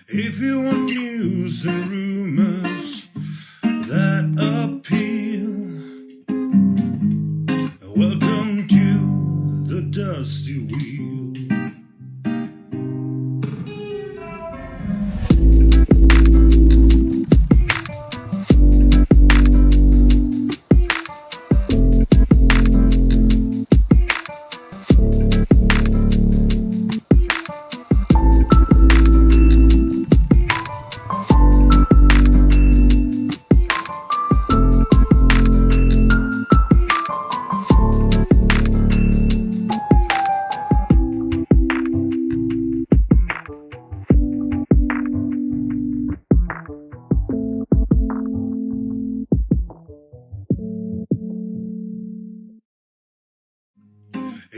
If you want news and rumors that appeal, welcome to the Dusty Wheel.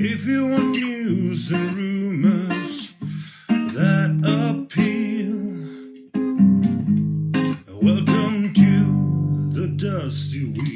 If you want news and rumors that appeal, welcome to the Dusty Wheel.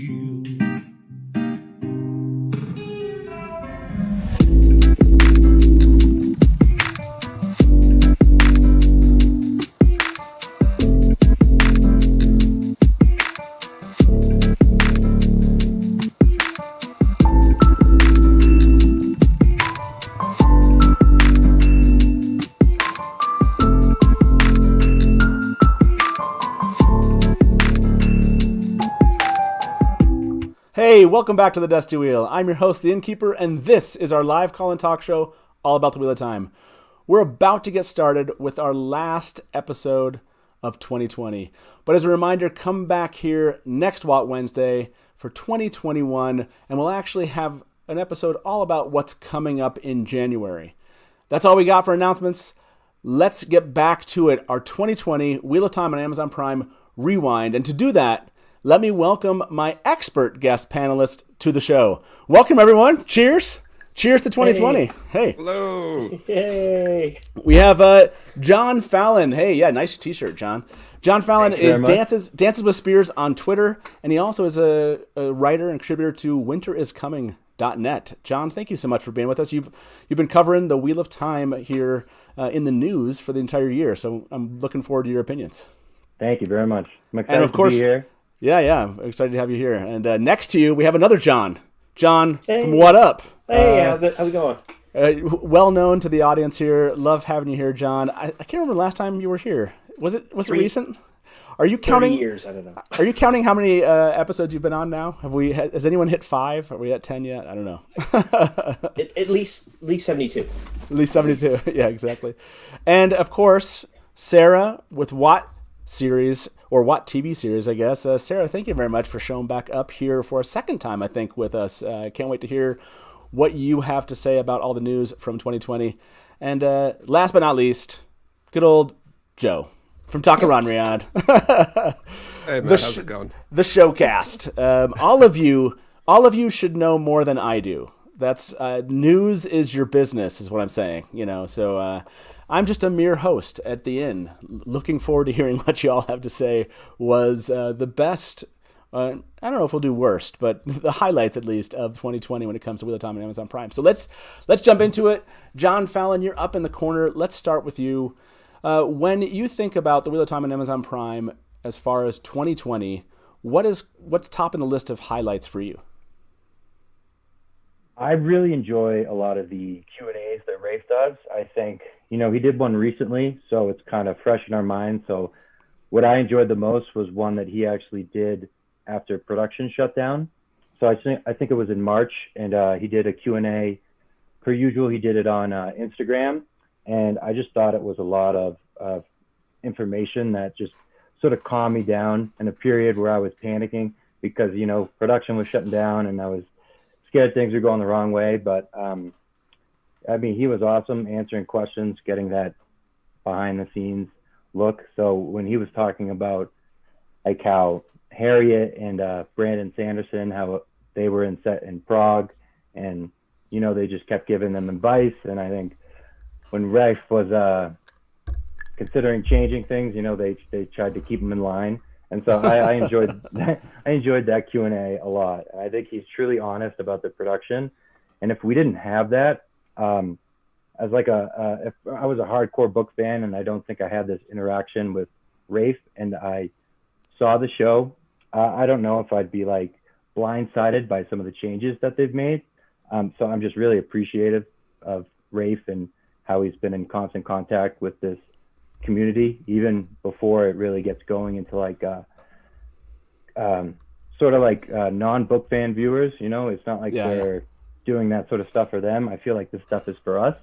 Hey, welcome back to the Dusty Wheel. I'm your host, the Innkeeper, and this is our live call-in talk show all about the Wheel of Time. We're about to get started with our last episode of 2020. But as a reminder, come back here next WOT Wednesday for 2021, and we'll actually have an episode all about what's coming up in January. That's all we got for announcements. Let's get back to it. Our 2020 Wheel of Time on Amazon Prime Rewind. And to do that, let me welcome my expert guest panelist to the show. Welcome, everyone. Cheers. Cheers to 2020. Hey. Hello. Yay. We have John Fallon. Hey, yeah, nice t-shirt, John. John Fallon is Dances with Spears on Twitter, and he also is a writer and contributor to winteriscoming.net. John, thank you so much for being with us. You've been covering the Wheel of Time here in the news for the entire year, so I'm looking forward to your opinions. Thank you very much. I'm excited And of course, to be here. Yeah, I'm excited to have you here. And next to you, we have another John. John from WoTUp. Hey, how's it going? Well known to the audience here. Love having you here, John. I can't remember the last time you were here. Was it recent? Are you counting 30 years? I don't know. Are you counting how many episodes you've been on now? Has anyone hit 5? Are we at 10 yet? I don't know. At least 72. At least 72. Yeah, exactly. And of course, Sarah with WOT series, or WOT TV series, I guess. Sarah, thank you very much for showing back up here for a second time, I think, with us. Can't wait to hear what you have to say about all the news from 2020. And last but not least, good old Joe from Talk'aran'rhiod. Hey, man, how's it going? The Showcast. All of you should know more than I do. That's news is your business, is what I'm saying. So I'm just a mere host at the end. Looking forward to hearing what you all have to say. Was the best, I don't know if we'll do worst, but the highlights at least of 2020 when it comes to Wheel of Time and Amazon Prime. So let's jump into it. John Fallon, you're up in the corner. Let's start with you. When you think about the Wheel of Time and Amazon Prime as far as 2020, what's top in the list of highlights for you? I really enjoy a lot of the Q&As that Rafe does. I think, he did one recently, so it's kind of fresh in our minds. So what I enjoyed the most was one that he actually did after production shut down. So I think it was in March, and he did a Q&A. Per usual, he did it on Instagram, and I just thought it was a lot of information that just sort of calmed me down in a period where I was panicking because, production was shutting down and I was scared things were going the wrong way. But he was awesome answering questions, getting that behind the scenes look. So when he was talking about like how Harriet and Brandon Sanderson, how they were in set in Prague, and they just kept giving them advice. And I think when Rafe was considering changing things, they tried to keep him in line. And so I enjoyed that. I enjoyed that Q&A a lot. I think he's truly honest about the production. And if we didn't have that, as like if I was a hardcore book fan and I don't think I had this interaction with Rafe and I saw the show, I don't know if I'd be like blindsided by some of the changes that they've made. So I'm just really appreciative of Rafe and how he's been in constant contact with this community, even before it really gets going into like sort of like non-book fan viewers. You know, it's not like they're doing that sort of stuff for them. I feel like this stuff is for us,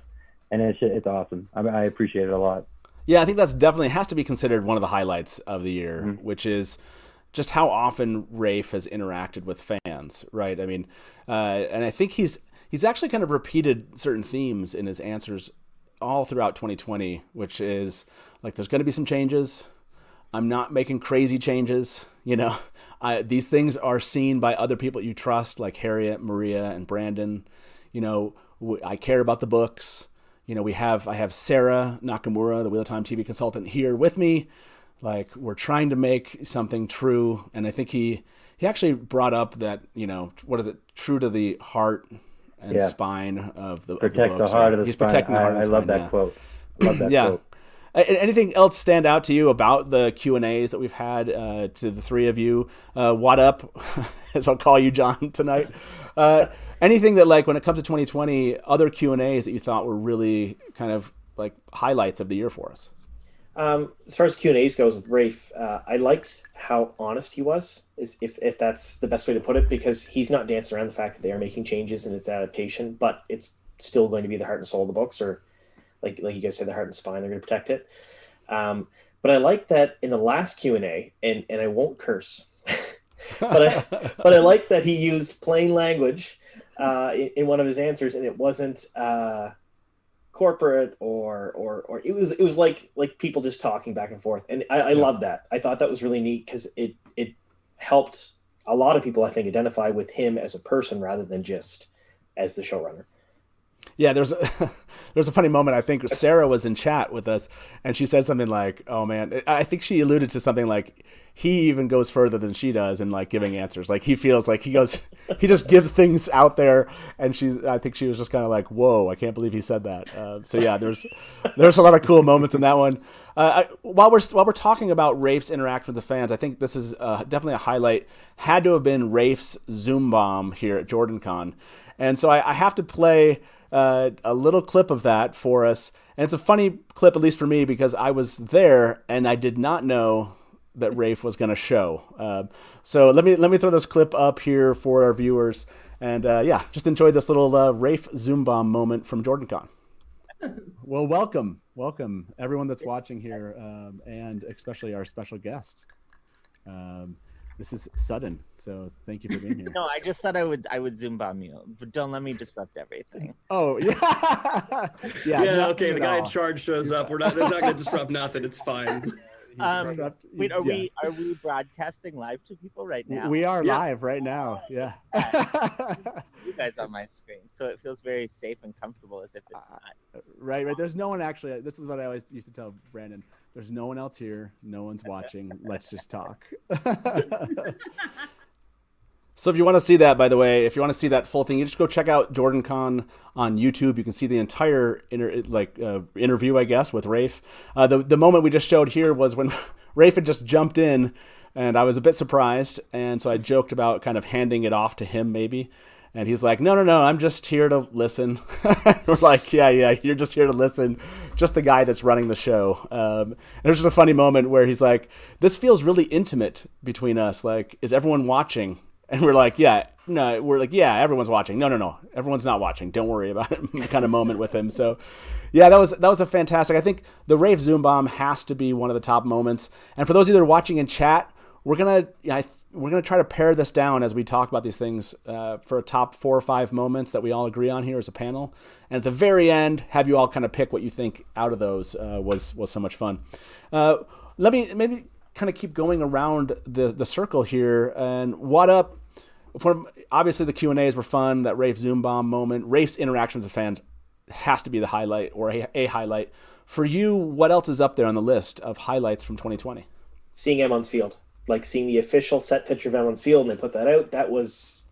and it's awesome. I appreciate it a lot. Yeah, I think that's definitely has to be considered one of the highlights of the year, which is just how often Rafe has interacted with fans, right? I mean, and I think he's actually kind of repeated certain themes in his answers all throughout 2020, which is like, there's going to be some changes. I'm not making crazy changes. You know, these things are seen by other people you trust, like Harriet, Maria, and Brandon. You know, I care about the books. You know, I have Sarah Nakamura, the Wheel of Time TV consultant, here with me. Like, we're trying to make something true. And I think he actually brought up that, you know, what is it? True to the heart and spine of the Protect books. the heart of the He's spine. protecting the heart of the spine. I love that quote. I love that quote. Anything else stand out to you about the Q&As that we've had to the three of you? WoTUp, as I'll call you, John, tonight. Anything that, like, when it comes to 2020, other Q&As that you thought were really kind of like highlights of the year for us? As far as Q&As goes with Rafe, I liked how honest he was, if that's the best way to put it, because he's not dancing around the fact that they are making changes and it's adaptation, but it's still going to be the heart and soul of the books, or like you guys said, the heart and spine, they're going to protect it. But I like that in the last Q&A, and I won't curse, but I like that he used plain language in one of his answers, and it wasn't corporate or it was like people just talking back and forth, and I love that. I thought that was really neat because it helped a lot of people, I think, identify with him as a person rather than just as the showrunner. Yeah, there's a funny moment. I think Sarah was in chat with us, and she said something like, "Oh man," I think she alluded to something like, he even goes further than she does in like giving answers. Like, he feels like he just gives things out there, and I think she was just kind of like, "Whoa, I can't believe he said that." So yeah, there's a lot of cool moments in that one. While we're talking about Rafe's interaction with the fans, I think this is definitely a highlight. Had to have been Rafe's zoombomb here at JordanCon, and so I have to play a little clip of that for us. And it's a funny clip, at least for me, because I was there and I did not know that Rafe was going to show. So let me throw this clip up here for our viewers, and just enjoy this little Rafe zoombomb moment from JordanCon. Well, welcome everyone that's watching here, and especially our special guest. This is sudden, so thank you for being here. No, I just thought I would zoom bomb you, but don't let me disrupt everything. Oh yeah, yeah. Okay, the guy in charge shows up. It's not going to disrupt nothing. It's fine. Wait, are we broadcasting live to people right now? We are live right now. Yeah. You guys on my screen, so it feels very safe and comfortable, as if it's not. Right. There's no one actually. This is what I always used to tell Brandon. There's no one else here. No one's watching. Let's just talk. So if you want to see that, by the way, if you want to see that full thing, you just go check out JordanCon on YouTube. You can see the entire interview, I guess, with Rafe. The moment we just showed here was when Rafe had just jumped in, and I was a bit surprised. And so I joked about kind of handing it off to him maybe. And he's like, no, I'm just here to listen. We're like, yeah, you're just here to listen. Just the guy that's running the show. And there's just a funny moment where he's like, this feels really intimate between us. Like, is everyone watching? And we're like, yeah, everyone's watching. No, everyone's not watching. Don't worry about it. Kind of moment with him. So, yeah, that was a fantastic. I think the Rafe Zoom Bomb has to be one of the top moments. And for those of you that are watching in chat, we're gonna try to pare this down as we talk about these things for a top 4 or 5 moments that we all agree on here as a panel. And at the very end, have you all kind of pick what you think out of those was so much fun. Let me maybe kind of keep going around the circle here. And WoTUp? Obviously the Q&As were fun. That Rafe Zoom Bomb moment, Rafe's interactions with fans has to be the highlight, or a highlight. For you, what else is up there on the list of highlights from 2020? Seeing Emmon's Field. Like seeing the official set picture of Emmon's Field, and they put that out. That was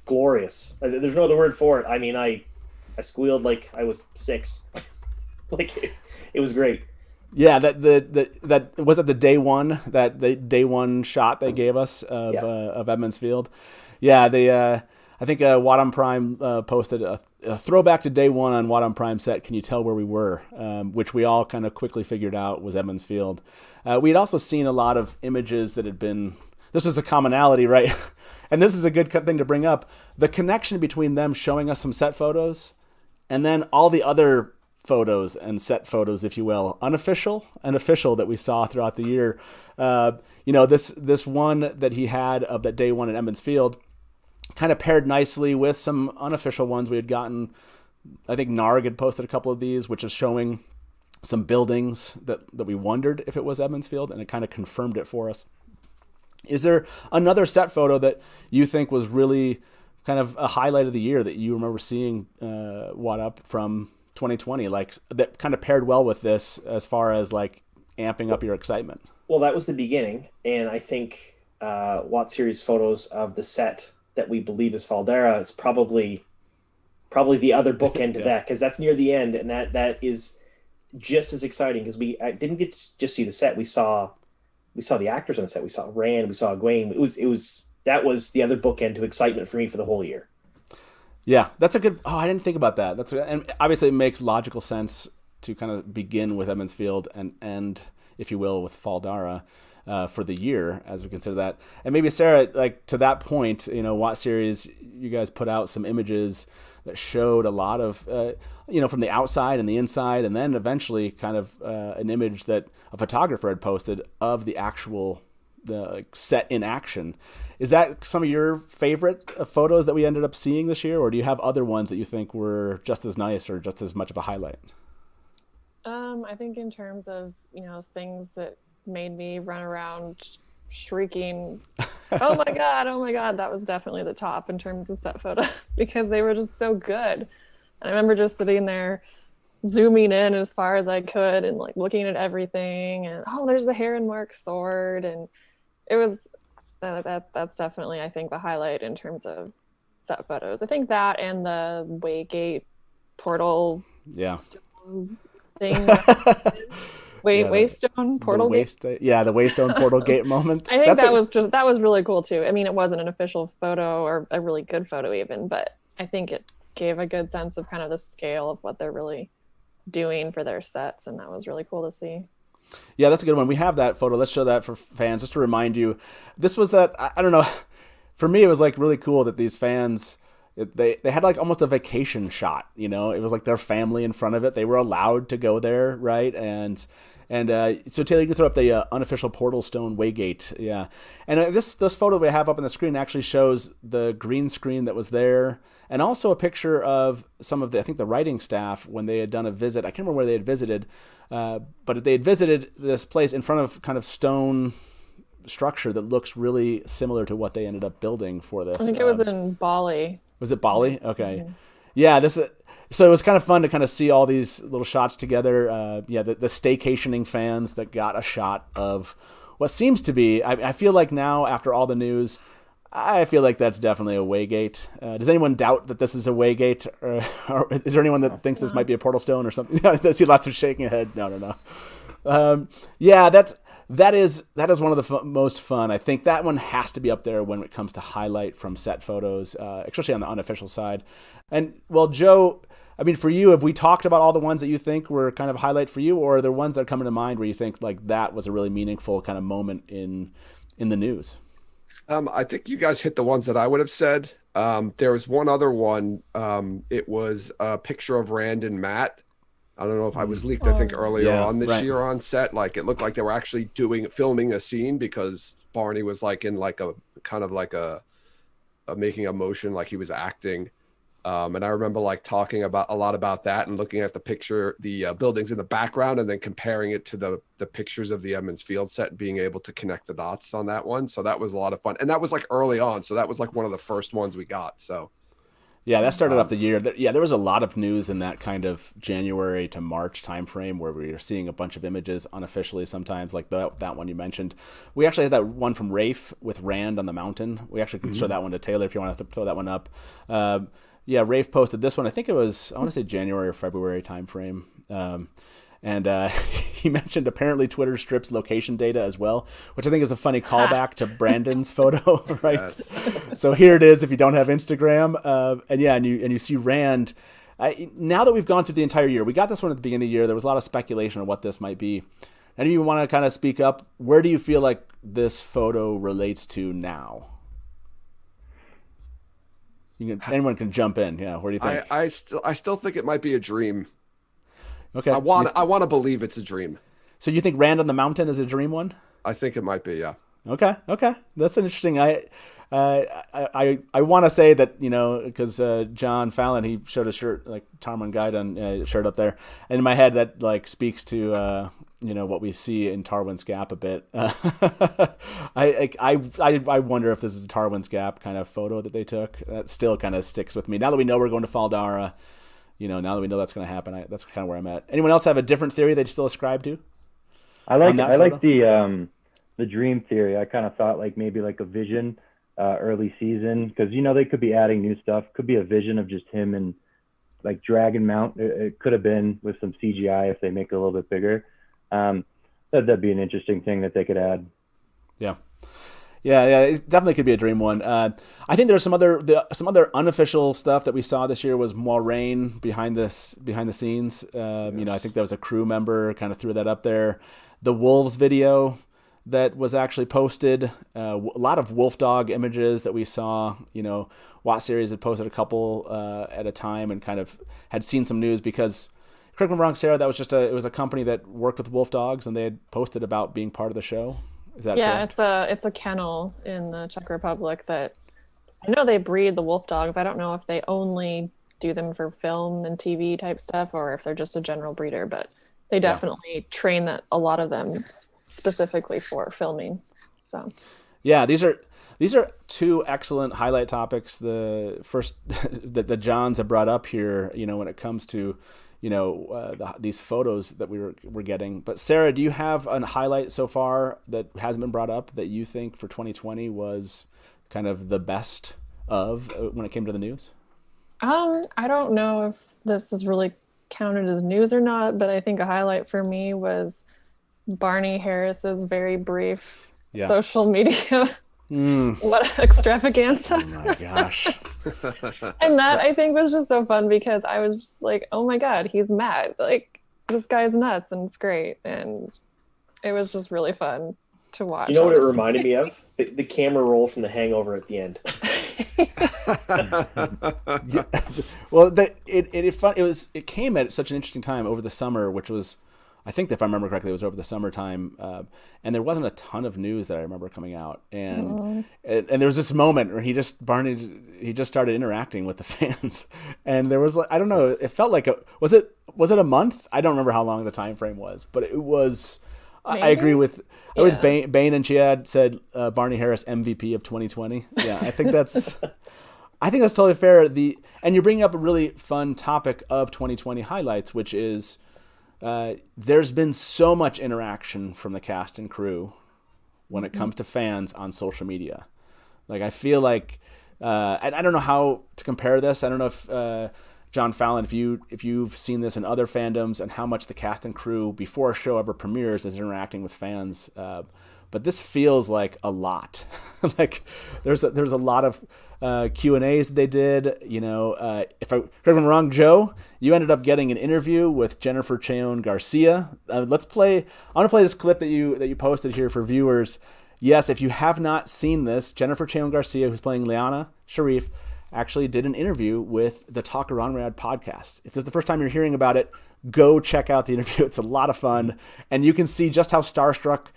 glorious. There's no other word for it. I mean, I I squealed like I was 6. Like it was great. Yeah, that was the day one, the day one shot they gave us of Edmonds Field. Yeah, they I think WoTUp Prime posted a throwback to day one on WoTUp Prime set. Can you tell where we were? Which we all kind of quickly figured out was Edmonds Field. We had also seen a lot of images that had been. This was a commonality, right? And this is a good thing to bring up. The connection between them showing us some set photos and then all the other photos and set photos, if you will, unofficial and official, that we saw throughout the year. This one that he had of that day one at Edmonds Field kind of paired nicely with some unofficial ones we had gotten. I think Narg had posted a couple of these, which is showing some buildings that we wondered if it was Edmonds Field, and it kind of confirmed it for us. Is there another set photo that you think was really kind of a highlight of the year that you remember seeing WoTUp from 2020, like that kind of paired well with this as far as like amping up your excitement? Well, that was the beginning, and I think WOT series photos of the set that we believe is Faldera is probably the other bookend to that, because that's near the end, and that is just as exciting, because we didn't get to just see the set. We saw the actors on the set. We saw Rand. We saw Egwene. That was the other bookend to excitement for me for the whole year. Yeah, that's a good. Oh, I didn't think about that. And obviously it makes logical sense to kind of begin with Edmonds Field and end, if you will, with Faldera for the year, as we consider that. And maybe Sarah, like to that point, WOT series, you guys put out some images that showed a lot of, from the outside and the inside, and then eventually kind of an image that a photographer had posted of the actual set in action. Is that some of your favorite photos that we ended up seeing this year, or do you have other ones that you think were just as nice or just as much of a highlight? I think in terms of, things that made me run around shrieking, oh my God, that was definitely the top in terms of set photos, because they were just so good. And I remember just sitting there zooming in as far as I could and like looking at everything, and there's the Heron Mark sword, and it was that's definitely, I think, the highlight in terms of set photos. I think that and the Waygate portal thing. Waystone portal gate. The Waystone portal gate moment. I think that was really cool too. I mean, it wasn't an official photo or a really good photo even, but I think it gave a good sense of kind of the scale of what they're really doing for their sets, and that was really cool to see. Yeah, that's a good one. We have that photo. Let's show that for fans, just to remind you. This was that, I don't know, for me it was like really cool that these fans, they had like almost a vacation shot, it was like their family in front of it. They were allowed to go there, right? And so Taylor, you can throw up the unofficial portal stone Waygate. Yeah. And this photo we have up on the screen actually shows the green screen that was there, and also a picture of some of the writing staff when they had done a visit. I can't remember where they had visited, but they had visited this place in front of kind of stone structure that looks really similar to what they ended up building for this. I think it was in Bali. Was it Bali? Okay. Mm-hmm. Yeah, so it was kind of fun to kind of see all these little shots together. The staycationing fans that got a shot of what seems to be, I feel like now after all the news, I feel like that's definitely a Waygate. Does anyone doubt that this is a Waygate? Or is there anyone that thinks this might be a portal stone or something? I see lots of shaking a head. No. That is one of the most fun. I think that one has to be up there when it comes to highlight from set photos, especially on the unofficial side. And well, Joe, I mean, for you, have we talked about all the ones that you think were kind of highlight for you, or are there ones that are coming to mind where you think like that was a really meaningful kind of moment in the news? I think you guys hit the ones that I would have said. There was one other one. It was a picture of Rand and Matt. I don't know if I was leaked, I think earlier on this year on set. Like it looked like they were actually filming a scene, because Barney was like in like a kind of like a making a motion like he was acting. And I remember like talking a lot about that and looking at the picture, the buildings in the background, and then comparing it to the pictures of the Edmonds Field set and being able to connect the dots on that one. So that was a lot of fun. And that was like early on. So that was like one of the first ones we got. So yeah, that started off the year. Yeah, there was a lot of news in that kind of January to March timeframe where we were seeing a bunch of images unofficially sometimes, like that one you mentioned. We actually had that one from Rafe with Rand on the mountain. We actually can show that one to Taylor if you want to throw that one up. Rafe posted this one. I think it was, I want to say January or February timeframe. And he mentioned apparently Twitter strips location data as well, which I think is a funny callback to Brandon's photo, right? Yes. So here it is if you don't have Instagram. And you see Rand. Now that we've gone through the entire year, we got this one at the beginning of the year. There was a lot of speculation on what this might be. And you want to kind of speak up, where do you feel like this photo relates to now? Anyone can jump in. Yeah, where do you think? I still think it might be a dream. Okay. I want to believe it's a dream. So you think Rand on the Mountain is a dream one? I think it might be, yeah. Okay. That's an interesting. I want to say that, because John Fallon, he showed a shirt, like Tarman Gaidan shirt up there, and in my head that like speaks to what we see in Tarwin's Gap a bit. I wonder if this is a Tarwin's Gap kind of photo that they took. That still kind of sticks with me. Now that we know we're going to Faldara, now that we know that's going to happen, that's kind of where I'm at. Anyone else have a different theory they still ascribe to? I like the dream theory. I kind of thought like maybe like a vision early season, because they could be adding new stuff. Could be a vision of just him and like Dragon Mount. It could have been with some CGI if they make it a little bit bigger. That'd be an interesting thing that they could add. Yeah, it definitely could be a dream one. I think there's some other unofficial stuff that we saw this year was Moiraine behind the scenes. Yes. I think that was a crew member kind of threw that up there. The Wolves video that was actually posted, a lot of wolf dog images that we saw. WOT series had posted a couple at a time and kind of had seen some news because, correct me if I'm wrong, Sarah, that was it was a company that worked with wolf dogs and they had posted about being part of the show. Is that correct? It's a kennel in the Czech Republic that I know they breed the wolf dogs. I don't know if they only do them for film and TV type stuff or if they're just a general breeder, but they definitely train a lot of them specifically for filming. So yeah, these are two excellent highlight topics. The first that the Johns have brought up here, when it comes to these photos that we're getting. But Sarah, do you have a highlight so far that hasn't been brought up that you think for 2020 was kind of the best of when it came to the news? I don't know if this is really counted as news or not, but I think a highlight for me was Barney Harris's very brief social media. What an extravaganza. Oh my gosh. And that I think was just so fun because I was just like, oh my God, he's mad. Like, this guy's nuts and it's great. And it was just really fun to watch. You know what it reminded me of? The camera roll from The Hangover at the end. Well, it came at such an interesting time over the summer, which was, I think if I remember correctly, it was over the summertime, and there wasn't a ton of news that I remember coming out. And there was this moment where he just started interacting with the fans, and there was like, I don't know, it felt like was it a month? I don't remember how long the time frame was, but it was. Maybe? I agree with Bane and Chad said Barney Harris MVP of 2020. Yeah, I think that's totally fair. And you're bringing up a really fun topic of 2020 highlights, which is. There's been so much interaction from the cast and crew when it comes to fans on social media. Like, I feel like, and I don't know how to compare this. I don't know if, John Fallon, if you've seen this in other fandoms and how much the cast and crew before a show ever premieres is interacting with fans. But this feels like a lot. Like there's a lot of Q&As that they did. If I correct me if I'm wrong, Joe, you ended up getting an interview with Jennifer Cheon Garcia. I want to play this clip that you posted here for viewers. Yes, if you have not seen this, Jennifer Cheon Garcia, who's playing Liana Sharif, actually did an interview with the Talk'aran'rhiod podcast. If this is the first time you're hearing about it, go check out the interview. It's a lot of fun, and you can see just how starstruck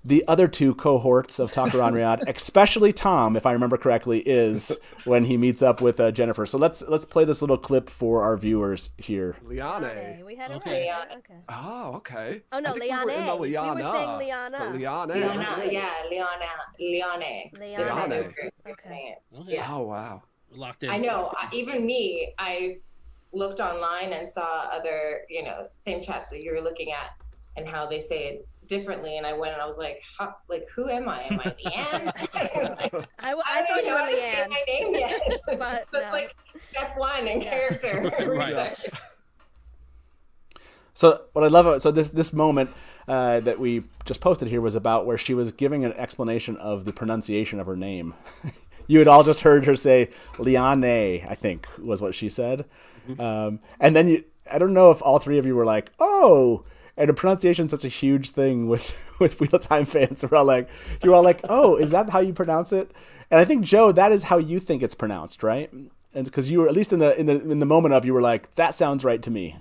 the other two cohorts of Talk'aran'rhiod, especially Tom, if I remember correctly, is when he meets up with Jennifer. So let's play this little clip for our viewers here. Liane. We had a Okay. okay. Oh, okay. Oh no, Liane. We were saying Liana. Liane. Liane. Okay. Yeah. Oh, wow. Locked in. I know. Even me, I looked online and saw other, same chats that you were looking at and how they say it differently, and I went and I was like, who am I? Am I Leanne? I thought you were Leanne. My name yet, but that's like step one in character. Right. So what I love, so this moment that we just posted here was about where she was giving an explanation of the pronunciation of her name. You had all just heard her say Liane, I think was what she said. Mm-hmm. And then I don't know if all three of you were like, oh, and the pronunciation is such a huge thing with Wheel of Time fans. You're all like, oh, is that how you pronounce it? And I think, Joe, that is how you think it's pronounced, right? And because you were, at least in the moment of, you were like, that sounds right to me.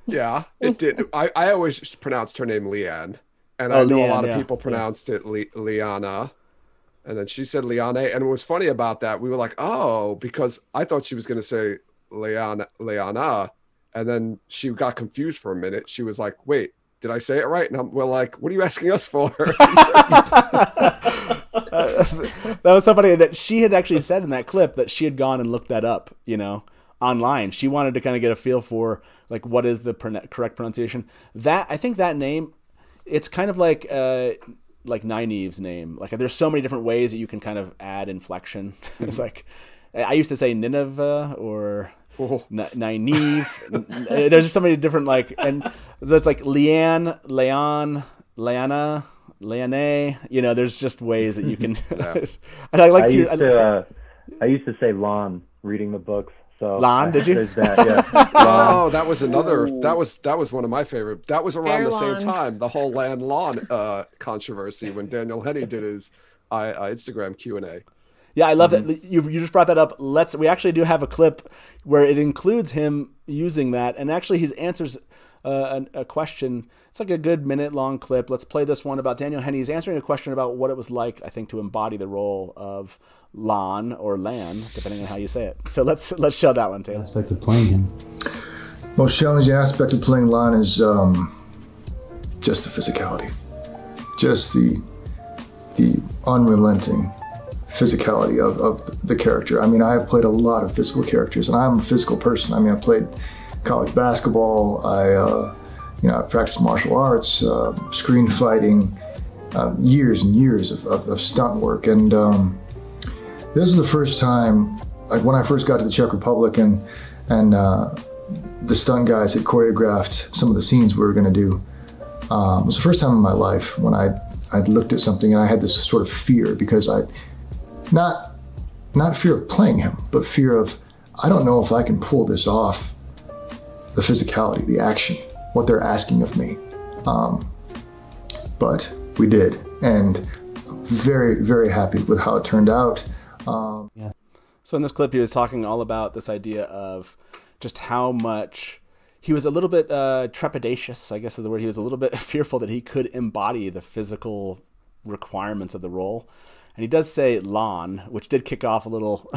It did. I always pronounced her name Leanne, and I know Leanne, a lot of people pronounced it Liana, and then she said Liane. And what was funny about that, we were like, oh, because I thought she was going to say Liana, and then she got confused for a minute. She was like, wait, did I say it right? And we're like, what are you asking us for? That was so funny that she had actually said in that clip that she had gone and looked that up, online. She wanted to kind of get a feel for like what is the correct pronunciation. That I think that name, it's kind of like Nynaeve's name. Like there's so many different ways that you can kind of add inflection. It's like I used to say Nineveh or Nynaeve. There's so many different and there's like Leanne, Leon, Leanna, Leanne. There's just ways that you can. And I used to say Lon reading the books. So Lon, did you? That, yeah. Oh, that was another. That was one of my favorite. That was around the same time, the whole Lan Lon controversy when Daniel Henney did his Instagram Q&A. Yeah, I love it. You just brought that up. We actually do have a clip where it includes him using that, and actually he answers a question. It's like a good minute-long clip. Let's play this one about Daniel Henney. He's answering a question about what it was like, I think, to embody the role of Lon or Lan, depending on how you say it. So let's show that one, Taylor. Aspect of playing him. Most challenging aspect of playing Lon is just the physicality, just the unrelenting physicality of the character. I mean, I have played a lot of physical characters, and I'm a physical person. I mean, I played college basketball. I practiced martial arts, screen fighting, years and years of stunt work. And this is the first time, like when I first got to the Czech Republic and the stunt guys had choreographed some of the scenes we were going to do. It was the first time in my life when I'd looked at something and I had this sort of fear, because not fear of playing him, but fear of, I don't know if I can pull this off, the physicality, the action, what they're asking of me. But we did, and very, very happy with how it turned out. So in this clip, he was talking all about this idea of just how much he was a little bit trepidatious, I guess is the word. He was a little bit fearful that he could embody the physical requirements of the role. And he does say Lon, which did kick off a little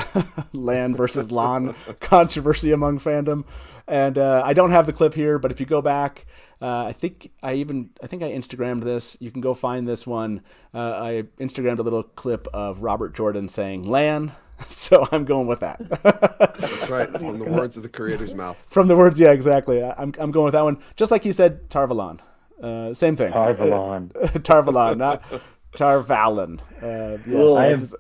Lan versus Lon controversy among fandom. And I don't have the clip here, but if you go back, I think I Instagrammed this. You can go find this one. I Instagrammed a little clip of Robert Jordan saying Lan. So I'm going with that. That's right. From the words of the creator's mouth. From the words, yeah, exactly. I'm going with that one. Just like you said, Tarvalon. Same thing. Tarvalon. Tarvalon, not Tarvalon. Yes,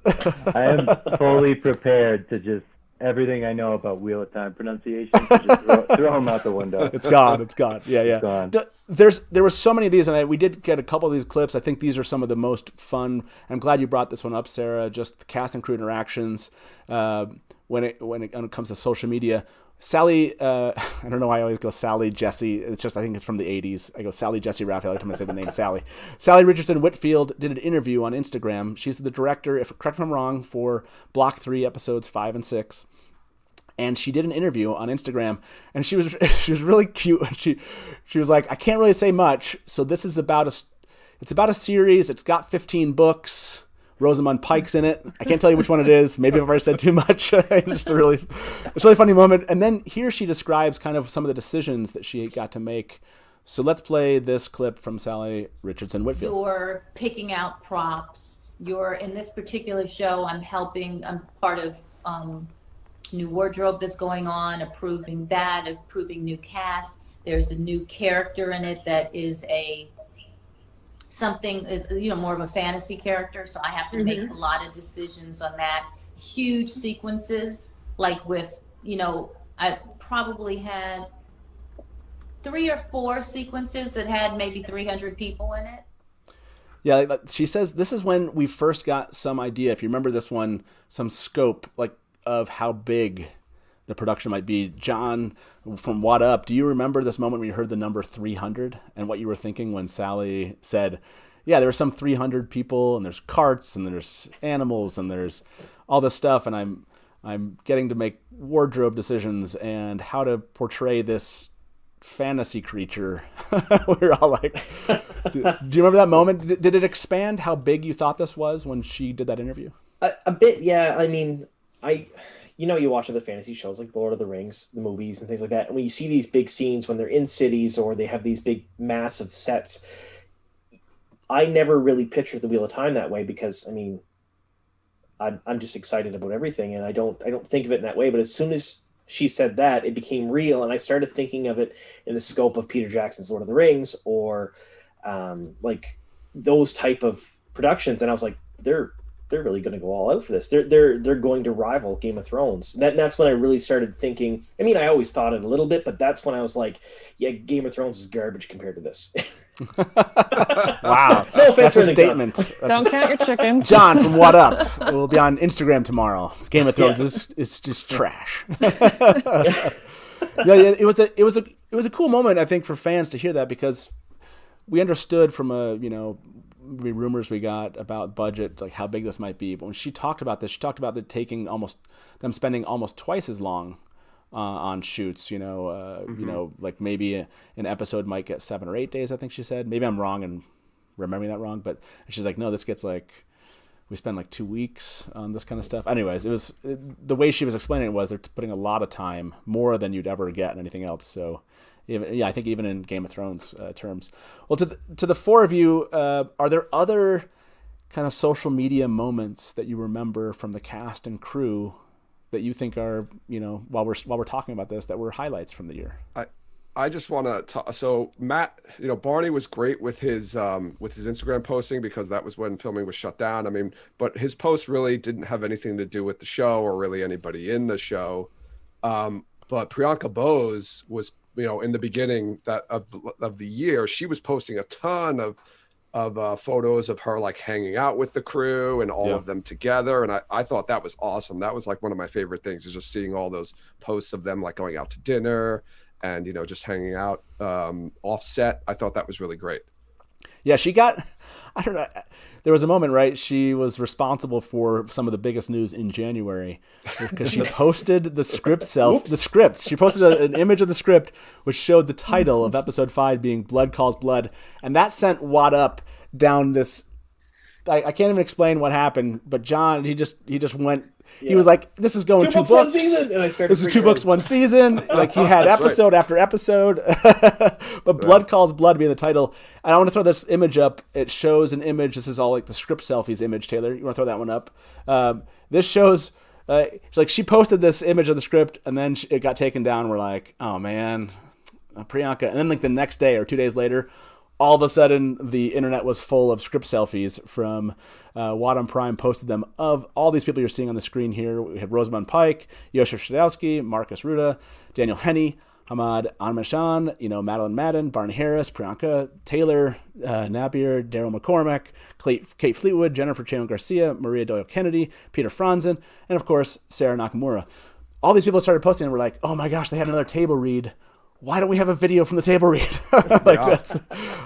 I am fully prepared to just everything I know about Wheel of Time pronunciation, just throw them out the window. It's gone. Yeah. It's gone. There were so many of these, and we did get a couple of these clips. I think these are some of the most fun. I'm glad you brought this one up, Sarah. Just the cast and crew interactions when it comes to social media. Sally, I don't know why I always go Sally, Jesse. It's just, I think it's from the 80s. I go Sally, Jesse, Raphael. Every time I say the name Sally. Sally Richardson Whitfield did an interview on Instagram. She's the director, if correct me if I'm wrong, for Block 3 episodes 5 and 6. And she did an interview on Instagram, and she was really cute. She was like, I can't really say much. So this is about a series. It's got 15 books. Rosamund Pike's in it. I can't tell you which one it is. Maybe I've already said too much. It's a really funny moment. And then here she describes kind of some of the decisions that she got to make. So let's play this clip from Sally Richardson Whitfield. You're picking out props. You're in this particular show. I'm part of new wardrobe that's going on, approving new cast. There's a new character in it that is a something is, more of a fantasy character. So I have to make a lot of decisions on that. Huge sequences, like with, I probably had 3 or 4 sequences that had maybe 300 people in it. Yeah, like she says this is when we first got some idea, if you remember this one, some scope like of how big the production might be. John from WoTUp, do you remember this moment when you heard the number 300 and what you were thinking when Sally said, yeah, there were some 300 people and there's carts and there's animals and there's all this stuff, and I'm getting to make wardrobe decisions and how to portray this fantasy creature. We're all like, do you remember that moment? Did it expand how big you thought this was when she did that interview? A bit, yeah. I mean, you watch other fantasy shows like Lord of the Rings, the movies and things like that, and when you see these big scenes when they're in cities or they have these big massive sets, I never really pictured the Wheel of Time that way, because I mean, I'm just excited about everything, and I don't think of it in that way. But as soon as she said that, it became real, and I started thinking of it in the scope of Peter Jackson's Lord of the Rings or like those type of productions, and I was like, they're really going to go all out for this. They're going to rival Game of Thrones. That's when I really started thinking. I mean, I always thought it a little bit, but that's when I was like, yeah, Game of Thrones is garbage compared to this. Wow, no, that's a statement. Don't count your chickens. John from WoTUp. It will be on Instagram tomorrow. Game of Thrones is just trash. Yeah, it was a cool moment, I think, for fans to hear that, because we understood from rumors we got about budget, like how big this might be. But when she talked about this, she talked about them spending almost twice as long on shoots. Like maybe an episode might get 7 or 8 days. I think she said. Maybe I'm wrong and remembering that wrong, but she's like, no, this gets like, we spend like 2 weeks on this kind of stuff. Anyways, the way she was explaining it was they're putting a lot of time, more than you'd ever get in anything else. So. I think even in Game of Thrones terms. Well, to the 4 of you, are there other kind of social media moments that you remember from the cast and crew that you think are, while we're talking about this, that were highlights from the year? I just want to so Matt, Barney was great with his Instagram posting, because that was when filming was shut down. I mean, but his post really didn't have anything to do with the show or really anybody in the show. But Priyanka Bose was, in the beginning of the year, she was posting a ton of photos of her like hanging out with the crew and all of them together. And I thought that was awesome. That was like one of my favorite things, is just seeing all those posts of them like going out to dinner and, just hanging out off set. I thought that was really great. Yeah, she got, I don't know, there was a moment, right? She was responsible for some of the biggest news in January, because she posted the script She posted an image of the script, which showed the title of episode 5 being Blood Calls Blood. And that sent WoTUp down this, I can't even explain what happened, but John, he just went, he was like, this is going 2 books. 1 season. And I started this is 2 books, 1 season. Like, he had episode after episode. But Blood Calls Blood being the title. And I want to throw this image up. It shows an image. This is all like the script selfies image, Taylor. You want to throw that one up? This shows, like, she posted this image of the script, and then it got taken down. We're like, oh man, Priyanka. And then like the next day or 2 days later, all of a sudden, the internet was full of script selfies from WoTUp Prime posted them of all these people you're seeing on the screen here. We have Rosamund Pike, Yosef Shadowski, Marcus Ruda, Daniel Henney, Hamad Anmashan, Madeline Madden, Barney Harris, Priyanka Taylor, Napier, Daryl McCormack, Kate Fleetwood, Jennifer Cheon Garcia, Maria Doyle Kennedy, Peter Franzen, and of course, Sarah Nakamura. All these people started posting and were like, oh my gosh, they had another table read. Why don't we have a video from the table read? That's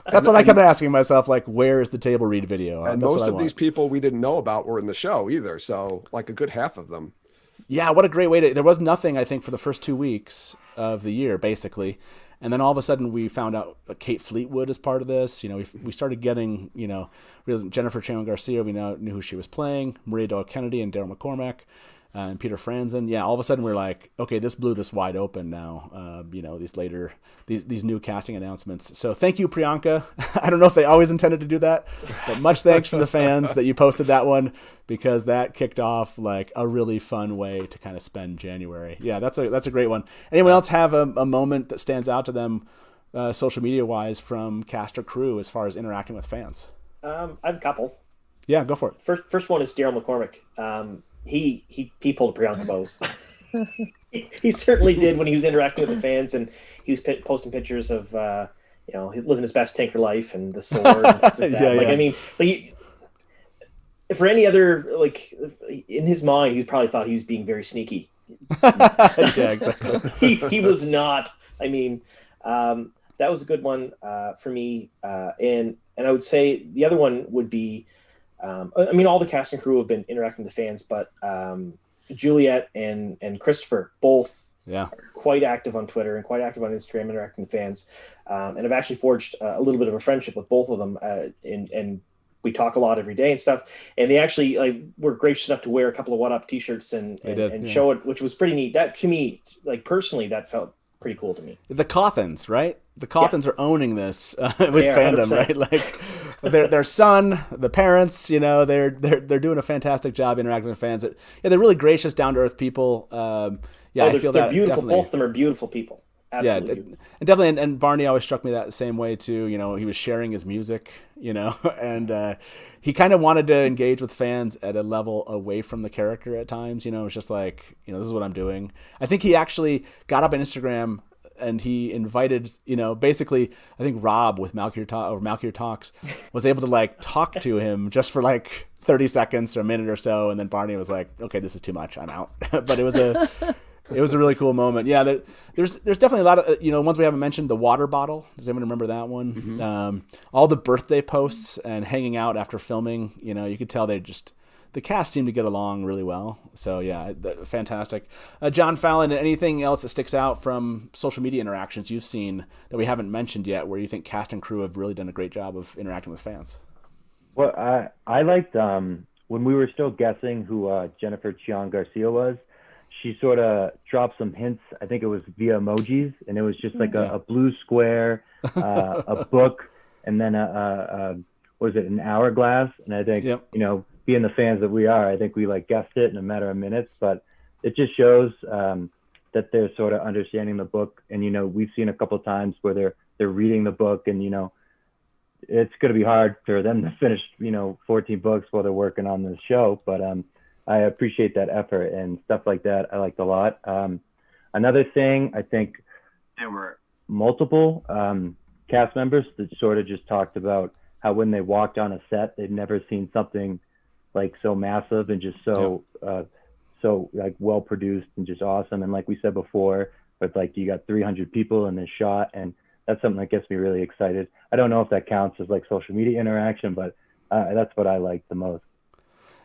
what I kept asking myself, like, where is the table read video? And most of these people we didn't know about were in the show either. So like a good half of them. Yeah. What a great way there was nothing, I think, for the first 2 weeks of the year, basically. And then all of a sudden we found out Kate Fleetwood is part of this. We started getting, Jennifer Cheon Garcia, we now knew who she was playing, Maria Doyle Kennedy and Daryl McCormack. And Peter Franzen, all of a sudden we're like, okay, this blew this wide open now. These new casting announcements. So thank you, Priyanka. I don't know if they always intended to do that, but much thanks from the fans that you posted that one, because that kicked off like a really fun way to kind of spend January. Yeah, that's a great one. Anyone else have a moment that stands out to them, social media wise, from cast or crew as far as interacting with fans? I have a couple. Yeah, go for it. First one is Daryl McCormick. He pulled a Priyanka pose. he certainly did when he was interacting with the fans, and he was posting pictures of he's living his best tanker life and the sword and things like that. I mean, for any other, in his mind, he probably thought he was being very sneaky. Yeah, exactly. he was not. I mean, that was a good one for me. And I would say the other one would be, all the cast and crew have been interacting with the fans, but Juliet and Christopher both are quite active on Twitter and quite active on Instagram, interacting with fans. And I've actually forged a little bit of a friendship with both of them. And we talk a lot every day and stuff. And they actually were gracious enough to wear a couple of WoTUp t-shirts and show it, which was pretty neat. That, to me, personally, that felt pretty cool to me. The Cothans, right? The Cothans are owning this with Fandom, 100%. Right? Their son, the parents, they're doing a fantastic job interacting with fans. They're really gracious, down to earth people. I feel they're that beautiful. definitely. Both of them are beautiful people. Absolutely. Yeah, and definitely, and Barney always struck me that same way too. He was sharing his music, and he kind of wanted to engage with fans at a level away from the character at times. It's just like, this is what I'm doing. I think he actually got up on Instagram and he invited, basically, I think Rob with Malkier Talks was able to talk to him just for 30 seconds or a minute or so, and then Barney was like, "Okay, this is too much. I'm out." But it was a really cool moment. Yeah, there's definitely a lot of ones we haven't mentioned. The water bottle. Does anyone remember that one? Mm-hmm. All the birthday posts and hanging out after filming. You could tell the cast seemed to get along really well. So yeah, fantastic. John Fallon, anything else that sticks out from social media interactions you've seen that we haven't mentioned yet, where you think cast and crew have really done a great job of interacting with fans? Well, I liked when we were still guessing who Jennifer Chion Garcia was. She sort of dropped some hints. I think it was via emojis, and it was just a blue square, a book, and then an hourglass. And I think, being the fans that we are, I think we guessed it in a matter of minutes, but it just shows that they're sort of understanding the book. And, we've seen a couple of times where they're reading the book, and, it's going to be hard for them to finish, 14 books while they're working on this show. But I appreciate that effort and stuff like that. I liked a lot. Another thing, I think there were multiple cast members that sort of just talked about how when they walked on a set, they'd never seen something so massive and just so well produced and just awesome. And like we said before, but you got 300 people in this shot, and that's something that gets me really excited. I don't know if that counts as social media interaction, but that's what I like the most.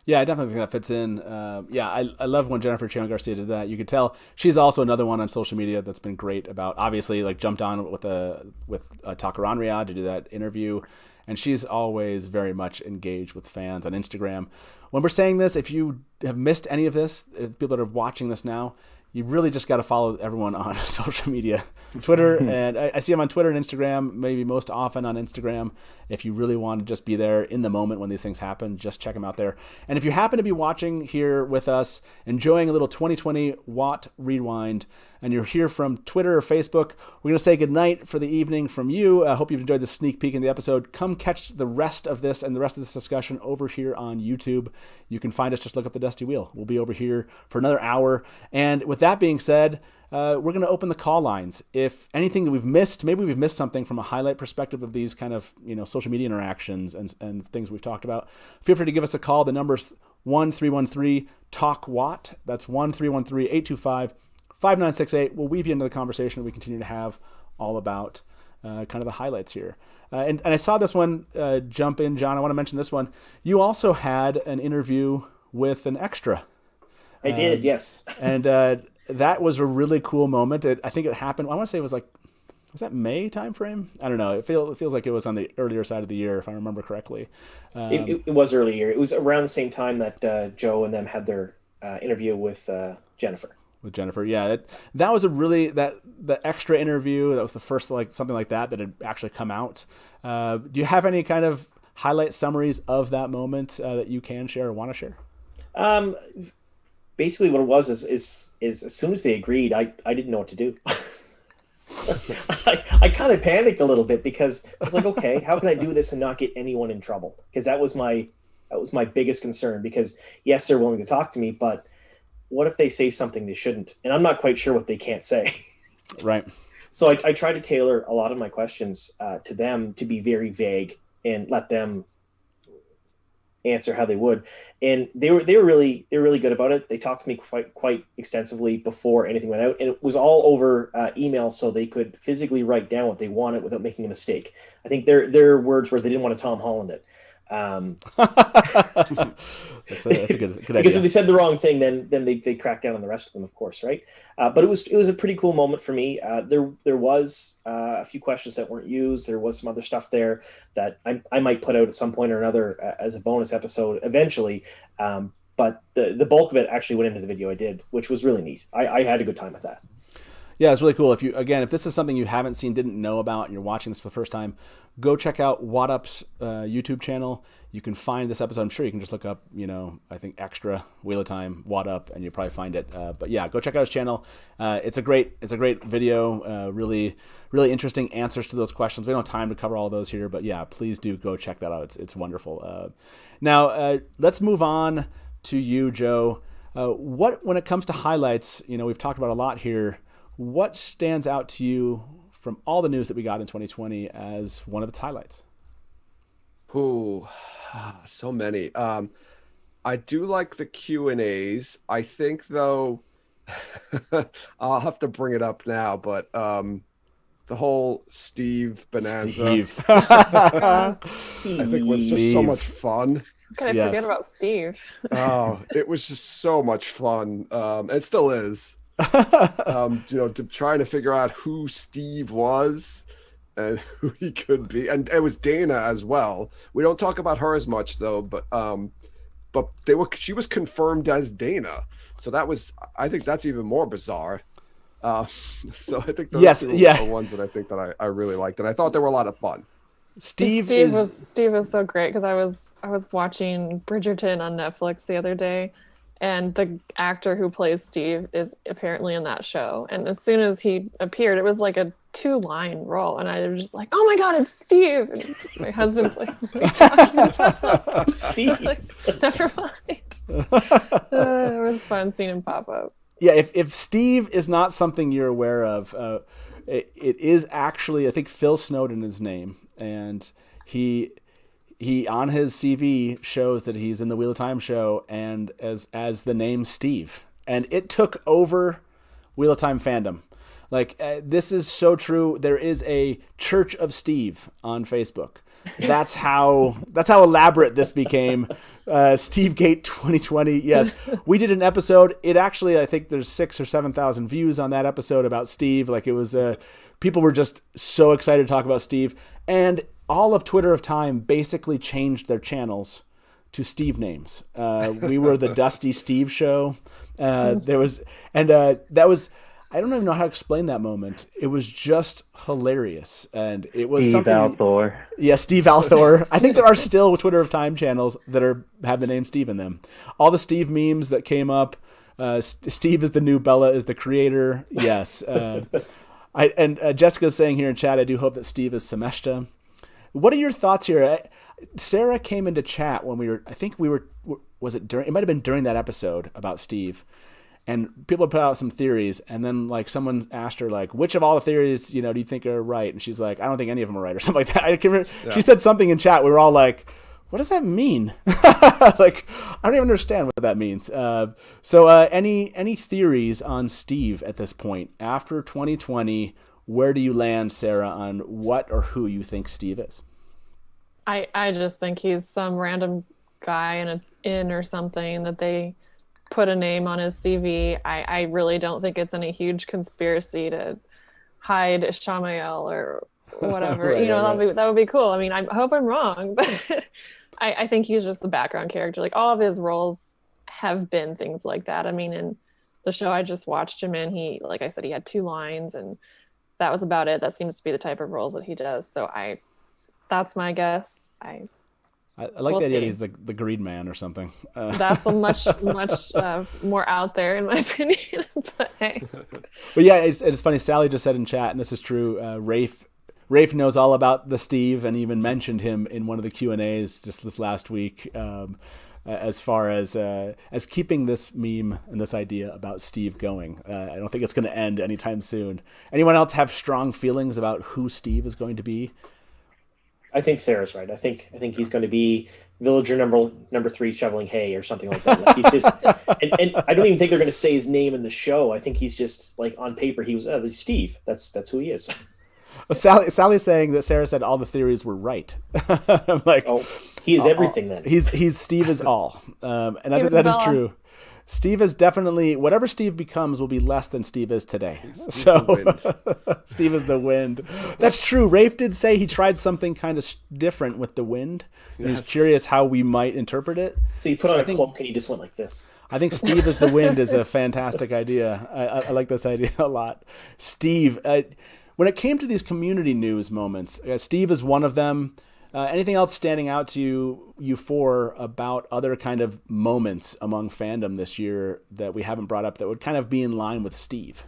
Yeah, I definitely think that fits in. I love when Jennifer Chion Garcia did that. You could tell she's also another one on social media that's been great about, obviously, jumped on with Talk'aran'rhiod to do that interview. And she's always very much engaged with fans on Instagram. When we're saying this, if you have missed any of this, if people that are watching this now, you really just got to follow everyone on social media, Twitter. And I see them on Twitter and Instagram, maybe most often on Instagram. If you really want to just be there in the moment when these things happen, just check them out there. And if you happen to be watching here with us, enjoying a little 2020 WOT Rewind, and you're here from Twitter or Facebook, we're going to say goodnight for the evening from you. I hope you've enjoyed the sneak peek in the episode. Come catch the rest of this and the rest of this discussion over here on YouTube. You can find us, just look up the Dusty Wheel. We'll be over here for another hour. And with that being said, we're going to open the call lines. If anything that we've missed, maybe we've missed something from a highlight perspective of these kind of social media interactions and things we've talked about, feel free to give us a call. The number's 1-313-TALK-WOT. That's 1-313-825-5968. We'll weave you into the conversation. We continue to have all about kind of the highlights here. And I saw this one jump in, John. I want to mention this one. You also had an interview with an extra. I did, yes. And that was a really cool moment. I think it happened, I want to say it was was that May timeframe? I don't know. It feels like it was on the earlier side of the year, if I remember correctly. It was earlier. It was around the same time that Joe and them had their interview with Jennifer. With Jennifer, yeah. That was the extra interview. That was the first something like that had actually come out. Do you have any kind of highlight summaries of that moment that you can share or want to share? Basically, what it was is as soon as they agreed, I didn't know what to do. I kind of panicked a little bit because I was like, okay, how can I do this and not get anyone in trouble? Because that was my biggest concern. Because yes, they're willing to talk to me, but what if they say something they shouldn't? And I'm not quite sure what they can't say. Right. So I try to tailor a lot of my questions to them to be very vague and let them answer how they would. And they were really good about it. They talked to me quite extensively before anything went out, and it was all over email, so they could physically write down what they wanted without making a mistake. I think their words were they didn't want to Tom Holland it. That's a good idea. Because if they said the wrong thing, then they crack down on the rest of them, of course, right? But it was a pretty cool moment for me. There was a few questions that weren't used. There was some other stuff there that I might put out at some point or another as a bonus episode eventually. But the bulk of it actually went into the video I did, which was really neat. I had a good time with that. Yeah, it's really cool. If this is something you haven't seen, didn't know about, and you're watching this for the first time, go check out WoTUp's YouTube channel. You can find this episode. I'm sure you can just look up, I think extra Wheel of Time WoTUp, and you'll probably find it. But yeah, go check out his channel. It's a great video. Really, really interesting answers to those questions. We don't have time to cover all of those here, but yeah, please do go check that out. It's wonderful. Now let's move on to you, Joe. When it comes to highlights, we've talked about a lot here. What stands out to you from all the news that we got in 2020 as one of its highlights? Ooh, so many. I do like the Q&As. I think, though, I'll have to bring it up now, but the whole Steve bonanza. I think was just so much fun. How could I forget about Steve? Oh, it was just so much fun. It still is. Trying to figure out who Steve was and who he could be, and it was Dana as well. We don't talk about her as much though, but she was confirmed as Dana, so I think that's even more bizarre. So I think those two are the ones that I think that I really liked, and I thought they were a lot of fun. Steve was so great because I was watching Bridgerton on Netflix the other day. And the actor who plays Steve is apparently in that show. And as soon as he appeared, it was like a 2-line role. And I was just like, oh my God, it's Steve. And my husband's like, what are you talking about? Steve. Like, never mind. It was fun seeing him pop up. Yeah, if Steve is not something you're aware of, it is actually, I think Phil Snowden is his name. And he on his CV shows that he's in the Wheel of Time show and as the name Steve. And it took over Wheel of Time fandom. Like, this is so true. There is a Church of Steve on Facebook. That's how elaborate this became. Steve Gate 2020. Yes, we did an episode. It actually, I think there's 6,000 or 7,000 views on that episode about Steve. Like, it was, people were just so excited to talk about Steve. And all of Twitter of Time basically changed their channels to Steve names. We were the Dusty Steve show. That was, I don't even know how to explain that moment. It was just hilarious. And it was Steve Althor. Yeah, Steve Althor. I think there are still Twitter of Time channels that have the name Steve in them. All the Steve memes that came up. Steve is the new Bella is the creator. Yes. Jessica's saying here in chat, I do hope that Steve is Semeshta. What are your thoughts here? Sarah came into chat when it might have been during that episode about Steve, and people put out some theories, and then like someone asked her like, which of all the theories, do you think are right? And she's like, I don't think any of them are right, or something like that. I can't remember. Yeah. She said something in chat. We were all like, what does that mean? Like, I don't even understand what that means. So any theories on Steve at this point after 2020? Where do you land, Sarah, on what or who you think Steve is? I just think he's some random guy in an inn or something that they put a name on his CV. I really don't think it's any huge conspiracy to hide Shamael or whatever. Right. That would be cool. I mean, I hope I'm wrong, but I think he's just the background character. Like, all of his roles have been things like that. I mean, in the show I just watched him in, he, like I said, he had 2 lines and that was about it. That seems to be the type of roles that he does. So that's my guess. I like the idea that he's the Green Man or something. That's a much more out there in my opinion. But hey. But yeah, it's funny. Sally just said in chat, and this is true. Rafe Rafe knows all about the Steve and even mentioned him in one of the Q&As just this last week. As far as keeping this meme and this idea about Steve going. I don't think it's going to end anytime soon. Anyone else have strong feelings about who Steve is going to be? I think Sarah's right. I think he's going to be villager number 3 shoveling hay or something like that. Like he's just, and I don't even think they're going to say his name in the show. I think he's just like on paper he was Steve. That's who he is. Well, Sally's saying that Sarah said all the theories were right. I'm like, oh, he is everything then. He's Steve is all, and I think that is true. Steve is definitely whatever Steve becomes will be less than Steve is today. So Steve is the wind. That's true. Rafe did say he tried something kind of different with the wind. Yes. He was curious how we might interpret it. So you put on a cloak and he just went like this. I think Steve is the wind is a fantastic idea. I like this idea a lot. Steve. When it came to these community news moments, Steve is one of them. Anything else standing out to you four about other kind of moments among fandom this year that we haven't brought up that would kind of be in line with Steve?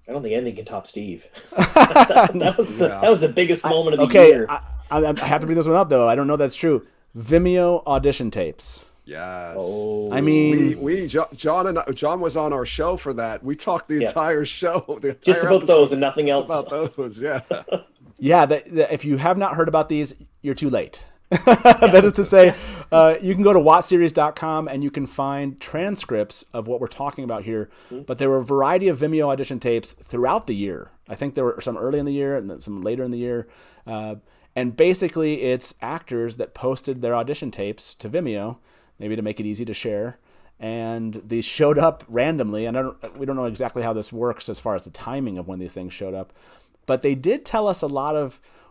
I don't think anything can top Steve. that was the biggest moment of the year. I have to bring this one up, though. I don't know that's true. Vimeo audition tapes. Yes. Oh. I mean, John was on our show for that. We talked the entire show, just about those and nothing else. About those, yeah. Yeah, if you have not heard about these, you're too late. That is to say, you can go to WOTseries.com and you can find transcripts of what we're talking about here. But there were a variety of Vimeo audition tapes throughout the year. I think there were some early in the year and then some later in the year. And basically, it's actors that posted their audition tapes to Vimeo, maybe to make it easy to share. And these showed up randomly. And we don't know exactly how this works as far as the timing of when these things showed up. But they did tell us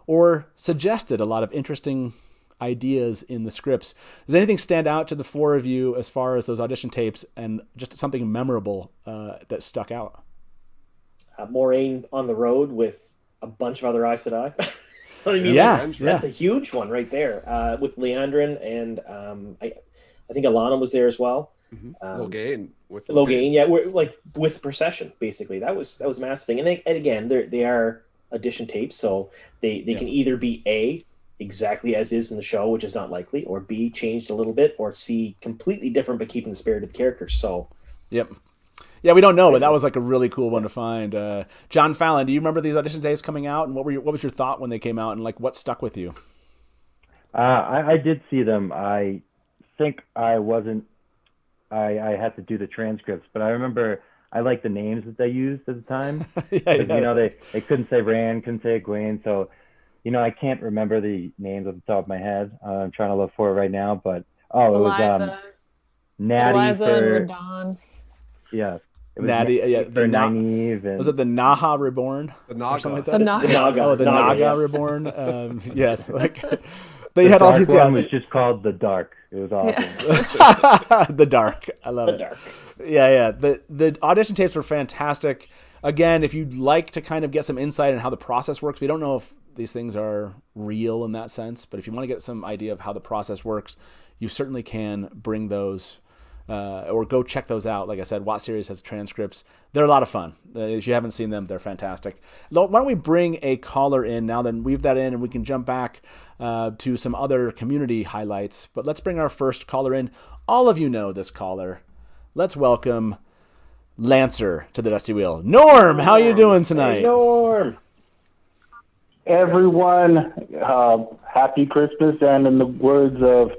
or suggested a lot of interesting ideas in the scripts. Does anything stand out to the four of you as far as those audition tapes and just something memorable that stuck out? Moraine on the road with a bunch of other Aes Sedai. I mean, that's a huge one right there with Leandrin and I think Alana was there as well. Logain with Logain, yeah, we're like with procession basically. That was a massive thing. And again, they are audition tapes, so they can either be A, exactly as is in the show, which is not likely, or B, changed a little bit, or C, completely different but keeping the spirit of the characters. So yeah, we don't know, but that was like a really cool one to find. John Fallon, do you remember these audition tapes coming out, and what was your thought when they came out, and like what stuck with you? I did see them. I think I had to do the transcripts, but I remember I liked the names that they used at the time. They couldn't say Rand, couldn't say Egwene, so I can't remember the names off the top of my head. I'm trying to look for it right now, but it was Natty Eliza for and Radon. Yeah. It was Natty, for Nynaeve and... Was it the Naha Reborn? The Naga. Or something like that? The Naga. Oh, the Naga yes. Reborn. Yes, like they had all these. One was just called the Dark. It was awesome. Yeah. The Dark. I love it. Dark. Yeah. The audition tapes were fantastic. Again, if you'd like to kind of get some insight on how the process works, we don't know if these things are real in that sense, but if you want to get some idea of how the process works, you certainly can bring those or go check those out. Like I said, WOT Series has transcripts. They're a lot of fun. If you haven't seen them, they're fantastic. Why don't we bring a caller in now, then weave that in, and we can jump back to some other community highlights. But let's bring our first caller in. All of you know this caller. Let's welcome Lancer to the Dusty Wheel. Norm, how you doing tonight? Hey, Norm. Everyone, happy Christmas, and in the words of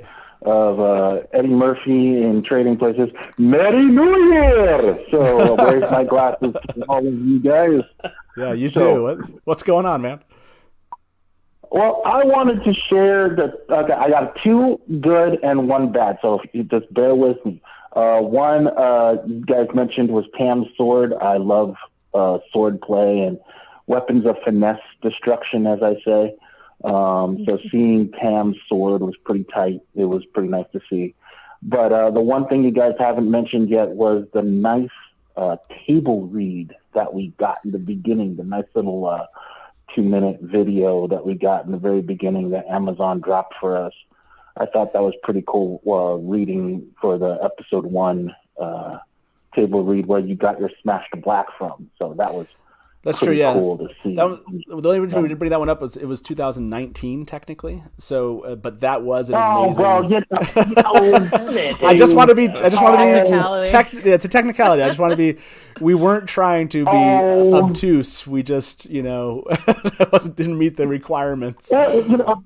Eddie Murphy in Trading Places, Merry New Year! So where's my glasses to all of you guys? Yeah, you too. What's going on, man? Well, I wanted to share that I got 2 good and 1 bad, so if you just bear with me. One you guys mentioned was Pam's sword. I love sword play and weapons of finesse destruction, as I say. So seeing Pam's sword was pretty tight. It was pretty nice to see. But the one thing you guys haven't mentioned yet was the nice table read that we got in the beginning, the nice little 2-minute video that we got in the very beginning that Amazon dropped for us. I thought that was pretty cool reading for the episode 1 table read where you got your Smash to Black from. So that was That's pretty true. Yeah, cool to see. That was, the only reason we didn't bring that one up was it was 2019 technically. So, but that was an amazing. Oh, bro, I just want to be. It's a technicality. I just want to be. We weren't trying to be obtuse. We just, didn't meet the requirements. Yeah,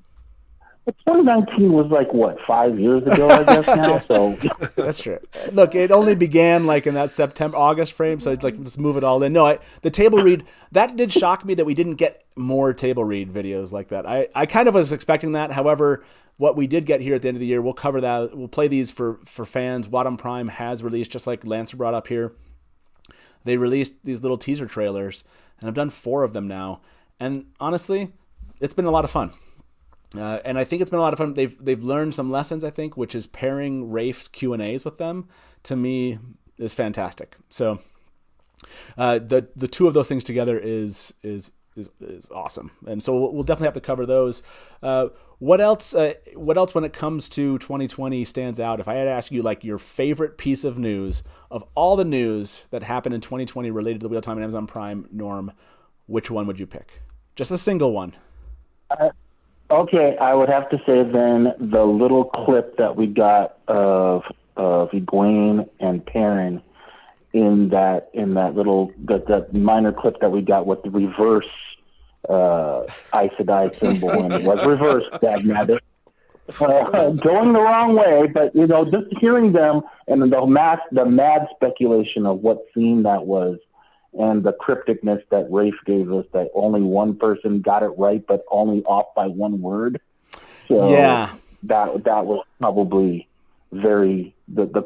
2019 was like what, 5 years ago, I guess now. So that's true. Look, it only began like in that August frame, so it's like let's move it all in. No, the table read, that did shock me that we didn't get more table read videos like that. I kind of was expecting that. However, what we did get here at the end of the year, we'll cover that. We'll play these for fans. WoTUp Prime has released, just like Lancer brought up here. They released these little teaser trailers, and I've done 4 of them now. And honestly, it's been a lot of fun. And I think it's been a lot of fun. They've learned some lessons, I think, which is pairing Rafe's Q&As with them, to me, is fantastic. So the 2 of those things together is awesome. And so we'll definitely have to cover those. What else when it comes to 2020 stands out? If I had to ask you like your favorite piece of news of all the news that happened in 2020 related to the Wheel Time and Amazon Prime, Norm, which one would you pick? Just a single one. Okay, I would have to say then the little clip that we got of Egwene and Perrin in that little that minor clip that we got with the reverse Aes Sedai symbol, and it was reversed, dagnabbit. Going the wrong way, but just hearing them and the mad speculation of what scene that was, and the crypticness that Rafe gave us, that only one person got it right, but only off by one word. So yeah, that was probably the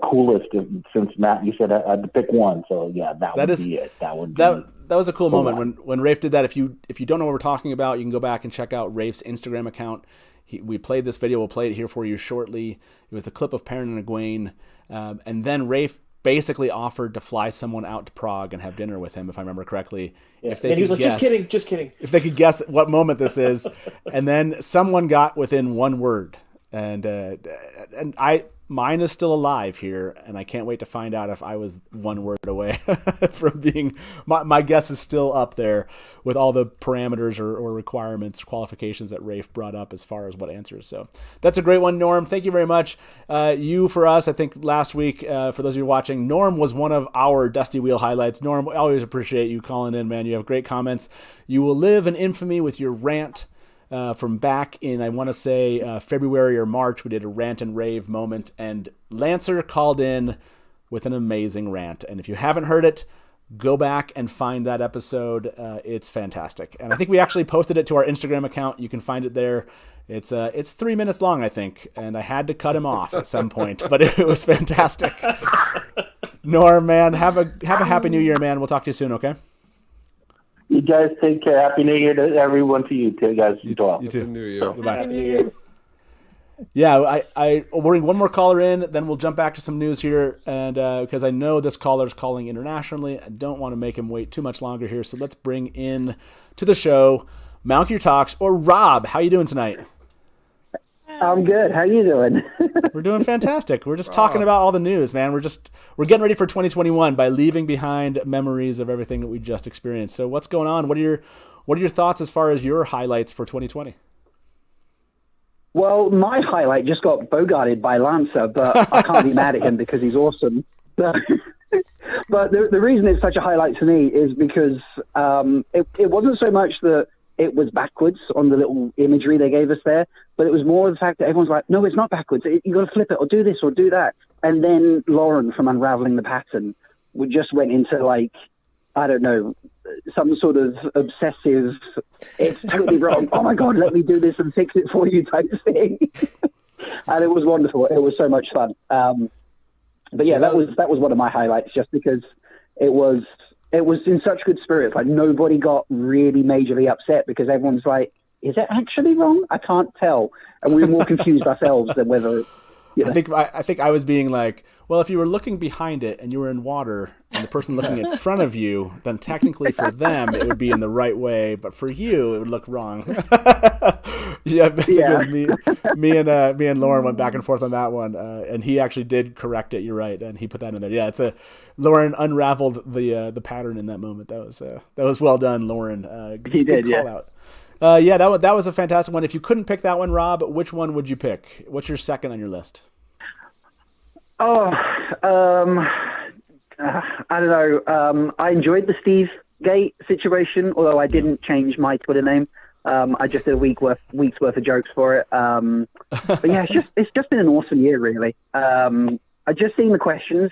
coolest, since Matt, you said I had to pick one. So yeah, that would be it. That was a cool moment when Rafe did that. If you don't know what we're talking about, you can go back and check out Rafe's Instagram account. We played this video. We'll play it here for you shortly. It was the clip of Perrin and Egwene, and then Rafe basically offered to fly someone out to Prague and have dinner with him, if I remember correctly. Yeah. And he was like, just kidding. If they could guess what moment this is. And then someone got within one word. And mine is still alive here, and I can't wait to find out if I was one word away from being, my guess is still up there with all the parameters or requirements, qualifications that Rafe brought up as far as what answers. So that's a great one, Norm. Thank you very much. You for us, I think last week, for those of you watching, Norm was one of our Dusty Wheel highlights. Norm, I always appreciate you calling in, man. You have great comments. You will live in infamy with your rant. From back in, I want to say, February or March, we did a rant and rave moment, and Lancer called in with an amazing rant. And if you haven't heard it, go back and find that episode. It's fantastic. And I think we actually posted it to our Instagram account. You can find it there. It's 3 minutes long, I think, and I had to cut him off at some point, but it was fantastic. Norm, man, have a happy new year, man. We'll talk to you soon, okay? You guys take care. Happy New Year to everyone, to you too, guys. You too. Happy New Year. Goodbye. Happy New Year. Yeah, we'll bring one more caller in, then we'll jump back to some news here, and because I know this caller is calling internationally, I don't want to make him wait too much longer here, so let's bring in to the show Malky Talks, or Rob. How you doing tonight? I'm good. How you doing? We're doing fantastic. We're just talking about all the news, man. We're getting ready for 2021 by leaving behind memories of everything that we just experienced. So what's going on? What are your thoughts as far as your highlights for 2020? Well, my highlight just got bogarted by Lancer, but I can't be mad at him because he's awesome. But the reason it's such a highlight to me is because it wasn't so much that it was backwards on the little imagery they gave us there, but it was more the fact that everyone's like, no, it's not backwards. You got to flip it or do this or do that. And then Lauren from Unraveling the Pattern just went into like, I don't know, some sort of obsessive, it's totally wrong. Oh my God, let me do this and fix it for you type of thing. And it was wonderful. It was so much fun. But yeah, that was one of my highlights, just because it was in such good spirits. Like nobody got really majorly upset because everyone's like, is it actually wrong? I can't tell. And we were more confused ourselves than whether You know? I think I was being like, well, if you were looking behind it and you were in water and the person looking in front of you, then technically for them it would be in the right way, but for you it would look wrong. Yeah, I think it was me and Lauren went back and forth on that one, and he actually did correct it. You're right, and he put that in there. Yeah, Lauren unraveled the pattern in that moment. That was well done, Lauren. He did, call out. Yeah, that was a fantastic one. If you couldn't pick that one, Rob, which one would you pick? What's your second on your list? Oh, I don't know. I enjoyed the Steve Gate situation, although I didn't change my Twitter name. I just did a week's worth of jokes for it. But yeah, it's just been an awesome year, really. I just seen the questions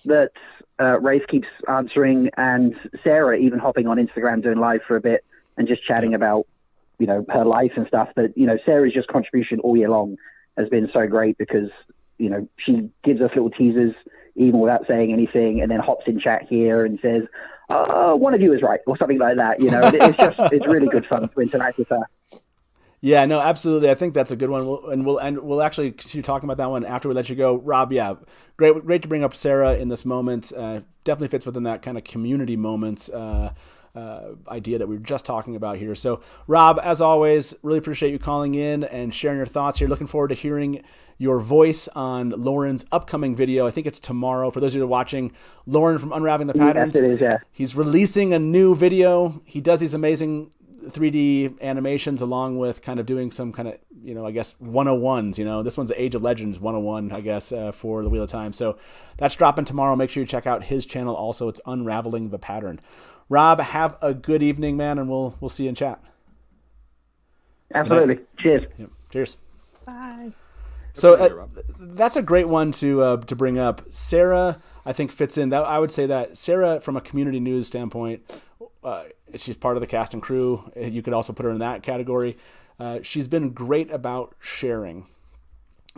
that Rafe keeps answering, and Sarah even hopping on Instagram doing live for a bit and just chatting about, you know, her life and stuff. That, you know, Sarah's just contribution all year long has been so great because, you know, she gives us little teasers even without saying anything, and then hops in chat here and says, one of you is right, or something like that. You know, it's really good fun to interact with her. Yeah, no, absolutely. I think that's a good one. We'll actually continue talking about that one after we let you go. Rob, yeah, great to bring up Sarah in this moment. Definitely fits within that kind of community moment idea that we were just talking about here. So, Rob, as always, really appreciate you calling in and sharing your thoughts here. Looking forward to hearing your voice on Lauren's upcoming video. I think it's tomorrow. For those of you who are watching, Lauren from Unraveling the Patterns. Yes, it is, yeah. He's releasing a new video. He does these amazing 3D animations along with kind of doing some kind of, you know, I guess 101s, you know, this one's the Age of Legends 101, I guess, for the Wheel of Time. So that's dropping tomorrow. Make sure you check out his channel. Also, it's Unraveling the Pattern. Rob, have a good evening, man, and we'll see you in chat. Absolutely. Cheers. Yep. Cheers. Bye. So that's a great one to bring up. Sarah, I think, fits in. That I would say that Sarah, from a community news standpoint, she's part of the cast and crew. You could also put her in that category. She's been great about sharing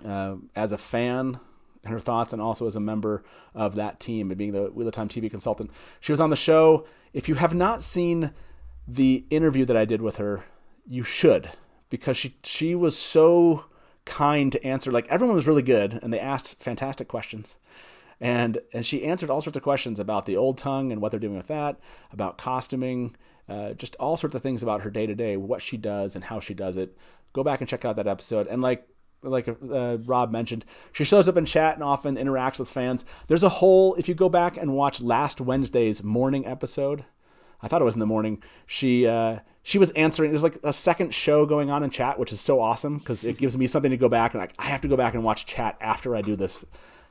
as a fan, her thoughts, and also as a member of that team and being the Wheel of Time TV consultant. She was on the show. If you have not seen the interview that I did with her, you should, because she was so kind to answer. Like, everyone was really good and they asked fantastic questions, and she answered all sorts of questions about the old tongue and what they're doing with that, about costuming, just all sorts of things about her day-to-day, what she does and how she does it. Go back and check out that episode. And like Rob mentioned, she shows up in chat and often interacts with fans. There's a whole, if you go back and watch last Wednesday's morning episode, I thought it was in the morning, she was answering. There's like a second show going on in chat, which is so awesome because it gives me something to go back and I have to go back and watch chat after I do this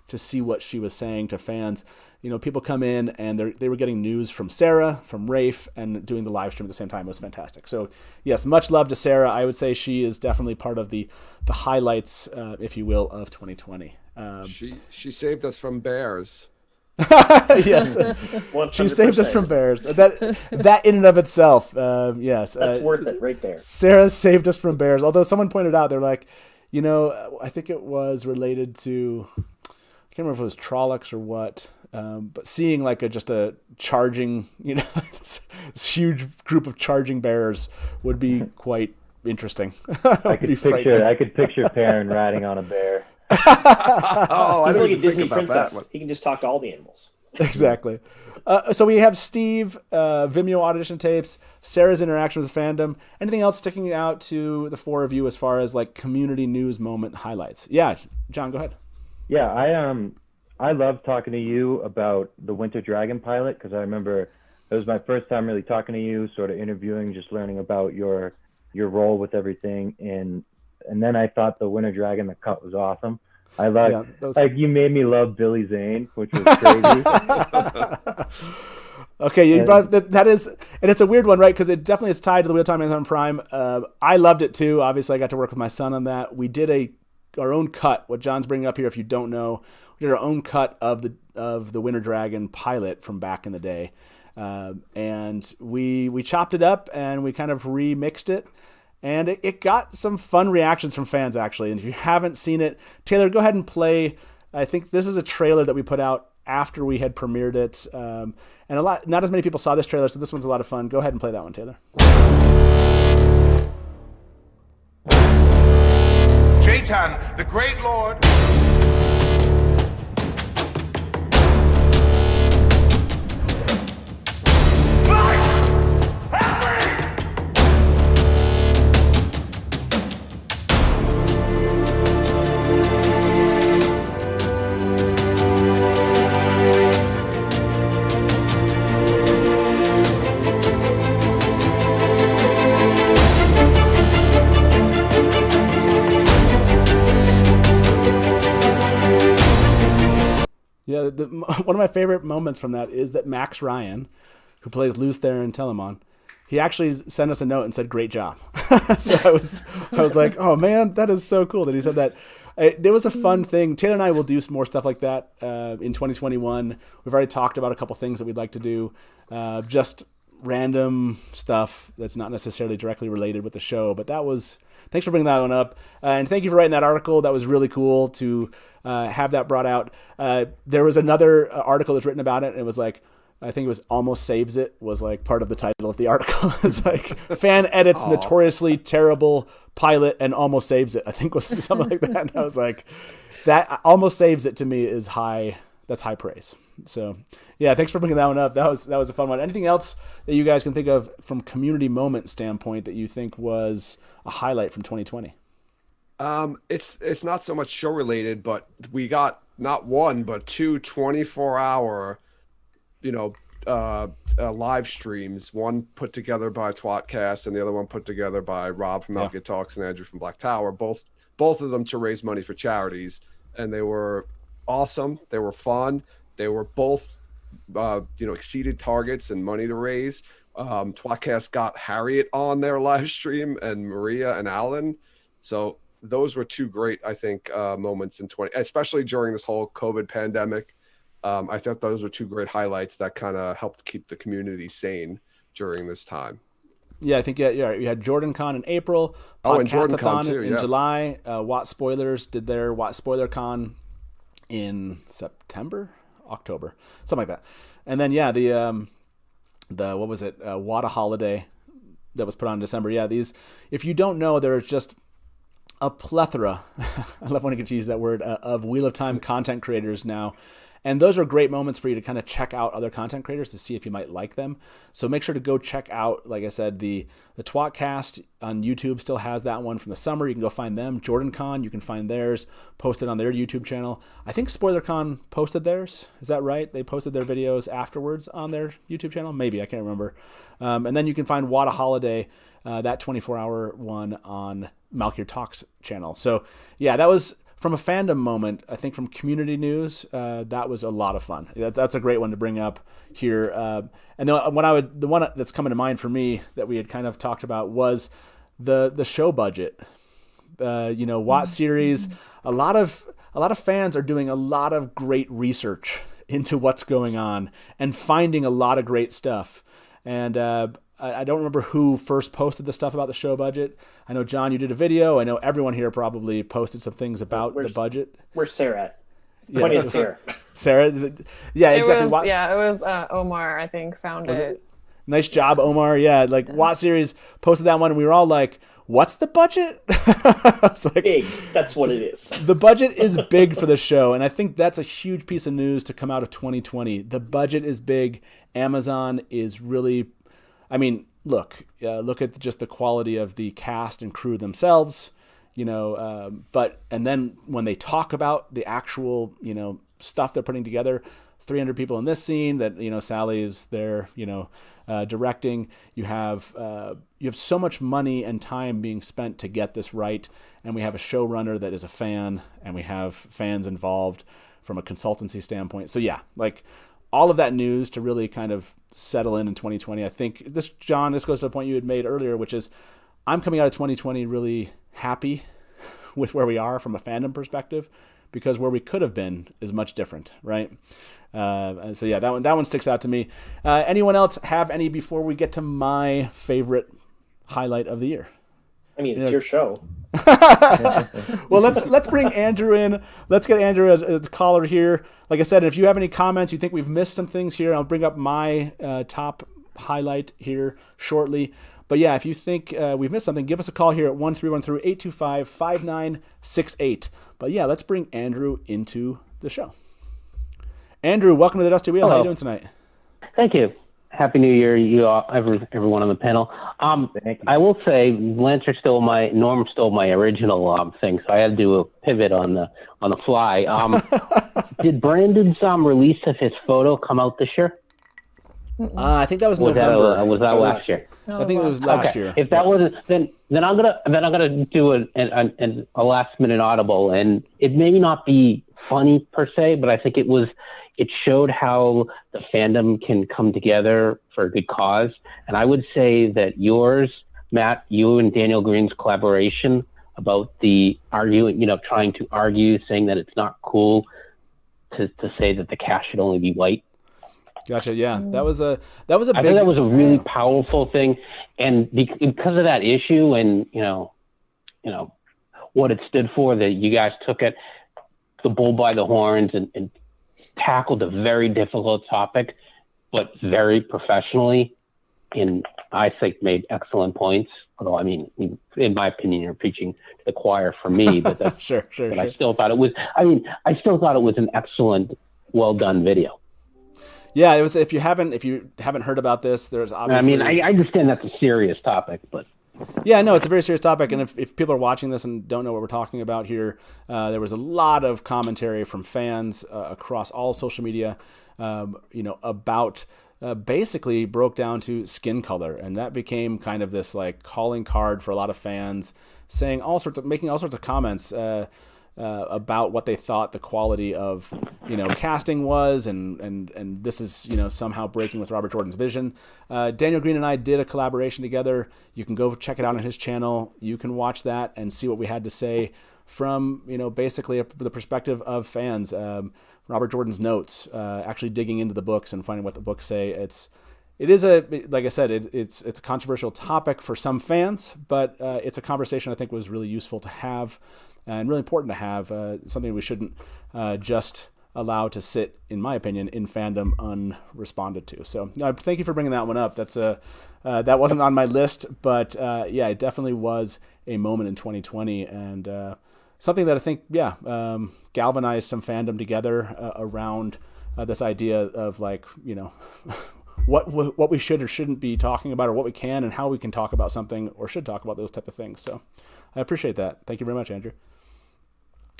to see what she was saying to fans. You know, people come in and they were getting news from Sarah, from Rafe, and doing the live stream at the same time. It was fantastic. So yes, much love to Sarah. I would say she is definitely part of the highlights, if you will, of 2020. She saved us from bears. Yes, 100%. She saved us from bears. That in and of itself, yes, that's worth it right there. Sarah saved us from bears. Although someone pointed out, they're like, you know, I think it was related to, I can't remember if it was Trollocs or what, but seeing like just a charging, you know, this huge group of charging bears would be quite interesting. I could picture Perrin riding on a bear. He's like a Disney princess. He can just talk to all the animals. Exactly. So we have Steve, Vimeo audition tapes, Sarah's interaction with Fandom. Anything else sticking out to the four of you as far as like community news moment highlights? Yeah, John, go ahead. Yeah, I love talking to you about the Winter Dragon pilot, because I remember it was my first time really talking to you, sort of interviewing, just learning about your role with everything, and then I thought the Winter Dragon, the cut was awesome. I love, you made me love Billy Zane, which was crazy. Okay, you brought that is, and it's a weird one, right? Because it definitely is tied to the Wheel of Time Amazon Prime. I loved it too. Obviously, I got to work with my son on that. We did our own cut. What John's bringing up here, if you don't know, we did our own cut of the Winter Dragon pilot from back in the day, and we chopped it up and we kind of remixed it. And it got some fun reactions from fans, actually. And if you haven't seen it, Taylor, go ahead and play. I think this is a trailer that we put out after we had premiered it. And not as many people saw this trailer, so this one's a lot of fun. Go ahead and play that one, Taylor. Trade Satan, the great Lord. Yeah, one of my favorite moments from that is that Max Ryan, who plays Luz Theron Telemon, he actually sent us a note and said, "Great job." So I was like, "Oh man, that is so cool that he said that." It was a fun thing. Taylor and I will do some more stuff like that in 2021. We've already talked about a couple things that we'd like to do, just random stuff that's not necessarily directly related with the show. But thanks for bringing that one up, and thank you for writing that article. That was really cool to have that brought out. There was another article that's written about it, and it was like, I think it was Almost Saves It was like part of the title of the article. It's like fan edits notoriously terrible pilot and almost saves it, I think was something like that. And I was like, that Almost Saves It to me is high. That's high praise. So yeah, thanks for bringing that one up. That was a fun one. Anything else that you guys can think of from community moment standpoint that you think was a highlight from 2020? It's not so much show related, but we got not one, but two 24-hour, live streams. One put together by Twatcast and the other one put together by Rob from Outget Talks and Andrew from Black Tower. Both of them to raise money for charities, and they were awesome. They were fun. They were both, exceeded targets and money to raise. Twatcast got Harriet on their live stream and Maria and Alan. So those were two great, I think, moments in especially during this whole COVID pandemic. I thought those were two great highlights that kind of helped keep the community sane during this time. Yeah, I think you had Jordan Con in April, and Jordan Con Podcastathon too, in July. WOT Spoilers did their WOT Spoiler Con in October, something like that. And then the what was it? WOT Holiday that was put on in December. Yeah, these, if you don't know, there's just a plethora, I love when I get to use that word, of Wheel of Time content creators now. And those are great moments for you to kind of check out other content creators to see if you might like them. So make sure to go check out, like I said, the Twatcast on YouTube still has that one from the summer. You can go find them. Jordan Con, you can find theirs posted on their YouTube channel. I think SpoilerCon posted theirs. Is that right? They posted their videos afterwards on their YouTube channel? Maybe, I can't remember. And then you can find WOT Holiday, that 24-hour one on Malkier Talks channel. So yeah, that was from a fandom moment. I think from community news, that was a lot of fun. That's a great one to bring up here. And the one that's coming to mind for me that we had kind of talked about was the show budget. WOT series. A lot of fans are doing a lot of great research into what's going on and finding a lot of great stuff. And I don't remember who first posted the stuff about the show budget. I know, John, you did a video. I know everyone here probably posted some things about the budget. Where's Sarah at? Yeah. Pointing at Sarah. Sarah? Yeah, exactly. It was Omar, I think, found it. Nice job, Omar. Yeah, WOT series posted that one, and we were all like, what's the budget? It's like, big. That's what it is. The budget is big for the show, and I think that's a huge piece of news to come out of 2020. The budget is big. Amazon is really... look at just the quality of the cast and crew themselves, but then when they talk about the actual, stuff they're putting together, 300 people in this scene that, Sally is there, directing, you have so much money and time being spent to get this right. And we have a showrunner that is a fan, and we have fans involved from a consultancy standpoint. So yeah, all of that news to really kind of settle in 2020. I think this goes to a point you had made earlier, which is I'm coming out of 2020 really happy with where we are from a fandom perspective, because where we could have been is much different, right? And so yeah, that one sticks out to me. Anyone else have any before we get to my favorite highlight of the year? It's your show. Well, let's bring Andrew in. Let's get Andrew as a caller here. Like I said, if you have any comments, you think we've missed some things here, I'll bring up my top highlight here shortly. But yeah, if you think we've missed something, give us a call here at 1-313-825-5968. But yeah, let's bring Andrew into the show. Andrew, welcome to the Dusty Wheel. Hello. How are you doing tonight? Thank you. Happy New Year, you all, everyone on the panel. I will say, Norm stole my original thing, so I had to do a pivot on the fly. Did Brandon's release of his photo come out this year? I think that was November. Was that last year? I think it was last year. If that wasn't, then I'm gonna do a last minute audible, and it may not be funny per se, but I think it showed how the fandom can come together for a good cause. And I would say that yours, Matt, you and Daniel Green's collaboration about the trying to argue, saying that it's not cool to say that the cast should only be white. Gotcha. Yeah, that was a big. I think that was a really powerful thing, and because of that issue, and what it stood for, that you guys took it the bull by the horns and tackled a very difficult topic, but very professionally, and I think made excellent points. Although, I mean, in my opinion, you're preaching to the choir for me, but that's sure. I still thought it was. I still thought it was an excellent, well done video. Yeah, it was. If you haven't heard about this, there's obviously. I understand that's a serious topic, but. Yeah, no, it's a very serious topic, and if people are watching this and don't know what we're talking about here, there was a lot of commentary from fans across all social media, about basically broke down to skin color, and that became kind of this like calling card for a lot of fans, making all sorts of comments about what they thought the quality of casting was, and this is somehow breaking with Robert Jordan's vision. Daniel Green and I did a collaboration together. You can go check it out on his channel. You can watch that and see what we had to say from basically the perspective of fans. Robert Jordan's notes, actually digging into the books and finding what the books say. Like I said, it's a controversial topic for some fans, but it's a conversation I think was really useful to have. And really important to have, something we shouldn't just allow to sit, in my opinion, in fandom unresponded to. So thank you for bringing that one up. That wasn't on my list, but yeah, it definitely was a moment in 2020, and something that I think galvanized some fandom together around this idea of what we should or shouldn't be talking about, or what we can and how we can talk about something or should talk about those type of things. So I appreciate that. Thank you very much, Andrew.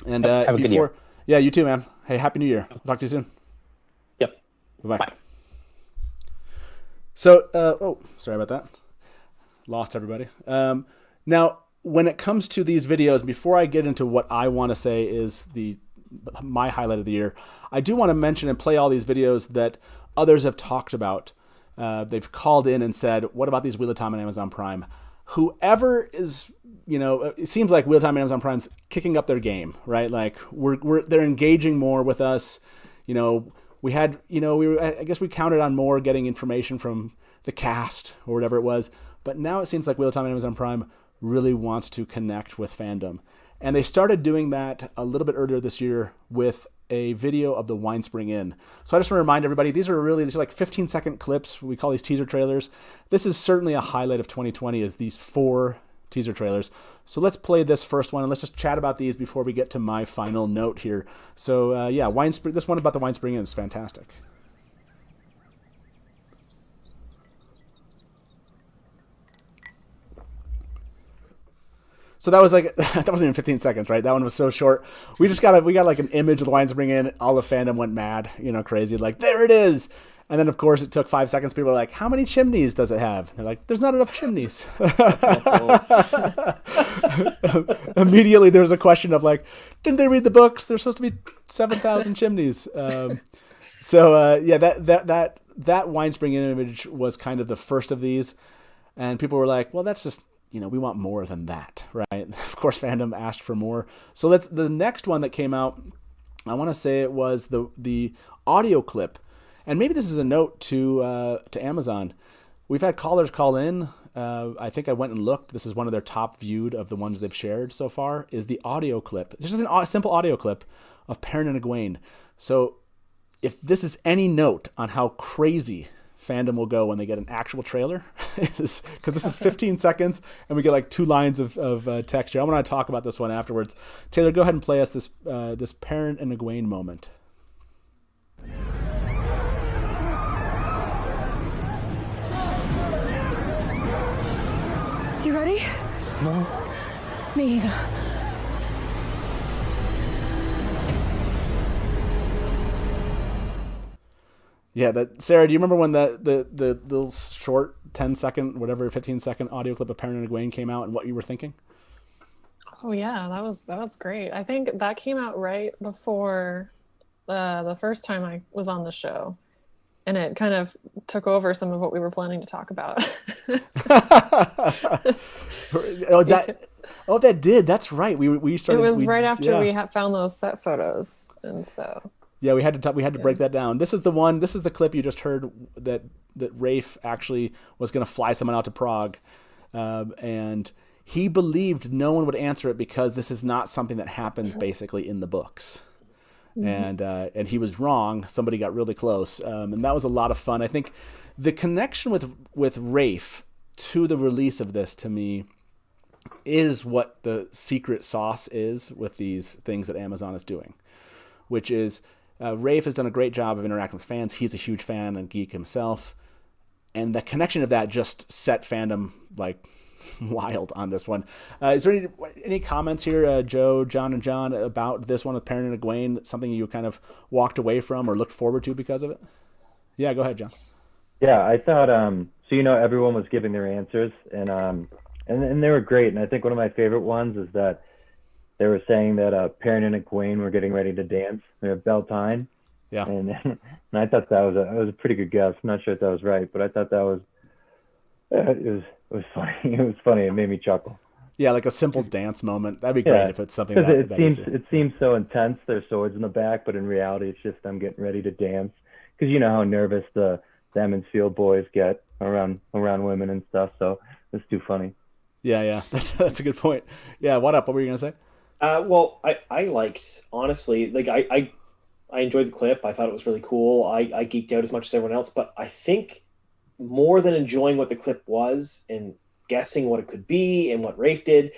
And have a good year. Yeah, you too, man. Hey, Happy New Year. I'll talk to you soon. Yep. Bye-bye. Bye. So, sorry about that. Lost everybody. Now, when it comes to these videos, before I get into what I want to say is my highlight of the year, I do want to mention and play all these videos that others have talked about. They've called in and said, what about these Wheel of Time on Amazon Prime? Whoever is, it seems like Wheel of Time on Amazon Prime's kicking up their game, right? Like they're engaging more with us. We had, I guess we counted on more getting information from the cast or whatever it was. But now it seems like Wheel of Time on Amazon Prime really wants to connect with fandom. And they started doing that a little bit earlier this year with a video of the Wine Spring Inn. So I just want to remind everybody, these are like 15-second clips. We call these teaser trailers. This is certainly a highlight of 2020, is these 4 teaser trailers. So let's play this first one, and let's just chat about these before we get to my final note here. So this one about the Wine Spring Inn is fantastic. So that was that wasn't even 15 seconds, right? That one was so short. We got like an image of the Wine Spring Inn. All the fandom went mad, crazy. Like, there it is. And then, of course, it took 5 seconds. People were like, how many chimneys does it have? They're like, there's not enough chimneys. Immediately, there was a question of like, didn't they read the books? There's supposed to be 7,000 chimneys. That Wine Spring Inn image was kind of the first of these. And people were like, well, that's just, we want more than that, right? Of course, fandom asked for more. So the next one that came out, I want to say it was the audio clip. And maybe this is a note to Amazon. We've had callers call in. I think I went and looked. This is one of their top viewed of the ones they've shared so far, is the audio clip. This is a simple audio clip of Perrin and Egwene. So if this is any note on how crazy Fandom will go when they get an actual trailer, because this is 15 seconds and we get like 2 lines of text here. I want to talk about this one afterwards. Taylor, go ahead and play us this Perrin and Egwene moment. You ready? No. Me either. Yeah, Sarah, do you remember when the little short 10-second, whatever, 15-second audio clip of Perrin and Egwene came out and what you were thinking? Oh yeah, that was great. I think that came out right before the first time I was on the show, and it kind of took over some of what we were planning to talk about. That did. That's right. We started. It was right after we had found those set photos, and so. Yeah, we had to break that down. This is the clip you just heard that Rafe actually was going to fly someone out to Prague, and he believed no one would answer it because this is not something that happens basically in the books. Mm-hmm. And he was wrong. Somebody got really close, and that was a lot of fun. I think the connection with Rafe to the release of this, to me, is what the secret sauce is with these things that Amazon is doing, which is Rafe has done a great job of interacting with fans. He's a huge fan and geek himself, and the connection of that just set Fandom like wild on this one. Is there any comments here, Joe, John, and John, about this one with Perrin and Egwene? Something you kind of walked away from or looked forward to because of it? Yeah, go ahead, John. Yeah, I thought so. Everyone was giving their answers, and they were great. And I think one of my favorite ones is that they were saying that Perrin and Egwene were getting ready to dance. They're at Beltane. Yeah. And I thought that was a pretty good guess. I'm not sure if that was right, but I thought that was it was funny. It was funny. It made me chuckle. Yeah, like a simple dance moment. That'd be great if it's something that it seems so intense. There's swords in the back, but in reality, it's just them getting ready to dance. Because you know how nervous the Emmonsfield boys get around women and stuff. So it's too funny. Yeah, that's a good point. Yeah, WoTUp? What were you gonna say? Well, I liked, honestly, like I enjoyed the clip. I thought it was really cool. I geeked out as much as everyone else, but I think more than enjoying what the clip was and guessing what it could be and what Rafe did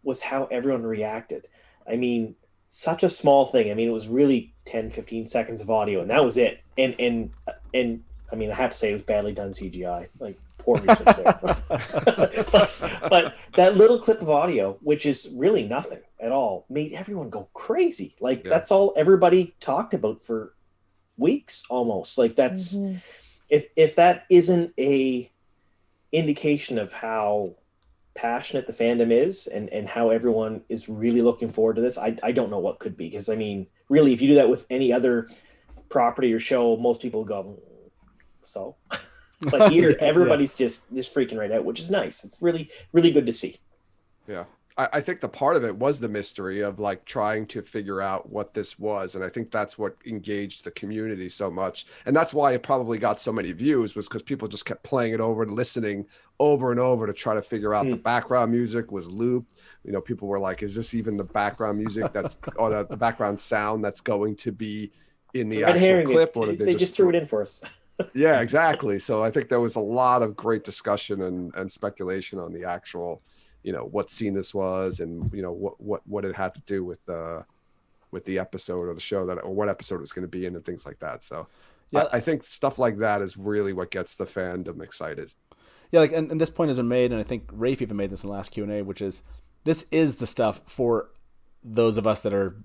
was how everyone reacted. I mean, such a small thing. I mean, it was really 10, 15 seconds of audio, and that was it. And I mean, I have to say it was badly done CGI. Like, poor research there. but that little clip of audio, which is really nothing at all, made everyone go crazy. Like, that's all everybody talked about for weeks almost. Like, that's if that isn't a indication of how passionate the fandom is and how everyone is really looking forward to this, I don't know what could be. Because, I mean, really, if you do that with any other property or show, most people go, so... But here, everybody's just freaking right out, which is nice. It's really, really good to see. Yeah. I think the part of it was the mystery of like trying to figure out what this was. And I think that's what engaged the community so much. And that's why it probably got so many views, was because people just kept playing it over and listening over and over to try to figure out the background music was looped. You know, people were like, is this even the background music that's, or the background sound that's going to be in the actual clip? Or did they just threw it in for us? Yeah, exactly. So I think there was a lot of great discussion and speculation on the actual, you know, what scene this was and, you know, what it had to do with the episode or the show that, or what episode it was going to be in and things like that. So yeah, I think stuff like that is really what gets the fandom excited. Yeah, like, and this point has been made, and I think Rafe even made this in the last Q&A, which is this is the stuff for those of us that are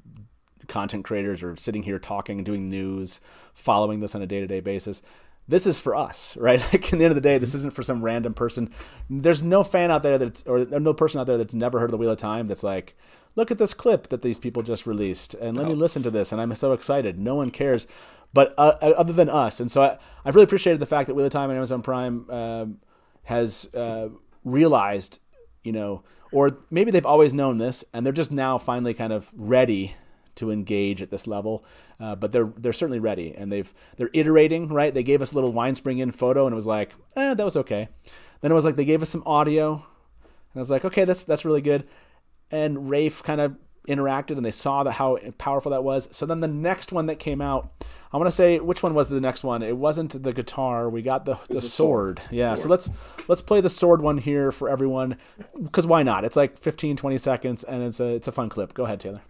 content creators or sitting here talking and doing news, following this on a day-to-day basis. This is for us, right? Like, in the end of the day, this isn't for some random person. There's no fan out there or no person out there that's never heard of the Wheel of Time that's like, look at this clip that these people just released and let me listen to this, and I'm so excited. No one cares but other than us. And so I've really appreciated the fact that Wheel of Time and Amazon Prime has realized, you know, or maybe they've always known this and they're just now finally kind of ready to engage at this level, but they're certainly ready, and they're iterating, right? They gave us a little wine spring in photo, and it was like, that was okay. Then it was like they gave us some audio, and I was like, okay, that's really good. And Rafe kind of interacted and they saw how powerful that was. So then the next one that came out, I want to say, which one was the next one? It wasn't the guitar. We got the sword. Yeah. Sword. So let's play the sword one here for everyone, because why not? It's like 15, 20 seconds, and it's a fun clip. Go ahead, Taylor.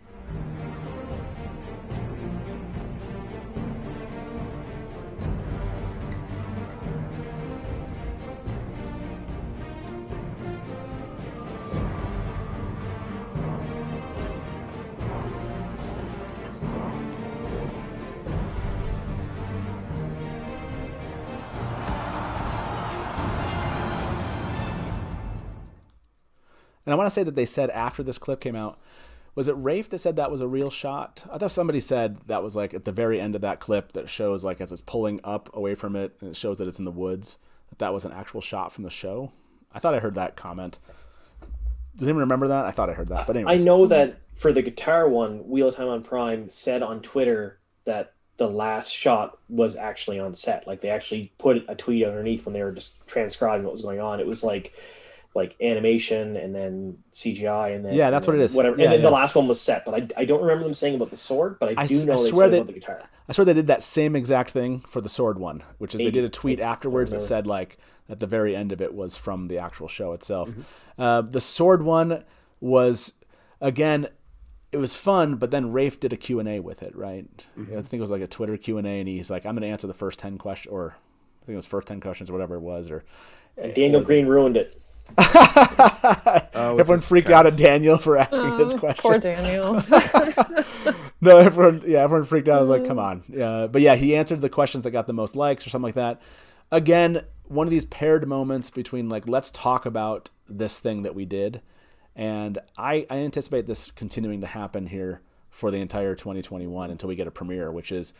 And I want to say that they said after this clip came out, was it Rafe that said that was a real shot? I thought somebody said that was like at the very end of that clip that shows like as it's pulling up away from it and it shows that it's in the woods, that was an actual shot from the show. I thought I heard that comment. Does anyone remember that? I thought I heard that. But anyways. I know that for the guitar one, Wheel of Time on Prime said on Twitter that the last shot was actually on set. Like they actually put a tweet underneath when they were just transcribing what was going on. It was like animation and then CGI and then that's what it is. Whatever. And then the last one was set, but I don't remember them saying about the sword, but I do know they said about the guitar. I swear they did that same exact thing for the sword one, which is they did a tweet afterwards that said like at the very end of it was from the actual show itself. Mm-hmm. The sword one was, again, it was fun, but then Rafe did a Q&A with it, right? Mm-hmm. I think it was like a Twitter Q&A, and he's like, I'm going to answer the first 10 questions, or I think it was first 10 questions or whatever it was. And Daniel Green ruined it. Everyone freaked out at Daniel for asking his question. Poor Daniel. No, everyone freaked out. I was like, come on. But yeah, he answered the questions that got the most likes or something like that. Again, one of these paired moments between like, let's talk about this thing that we did. And I anticipate this continuing to happen here for the entire 2021 until we get a premiere, which is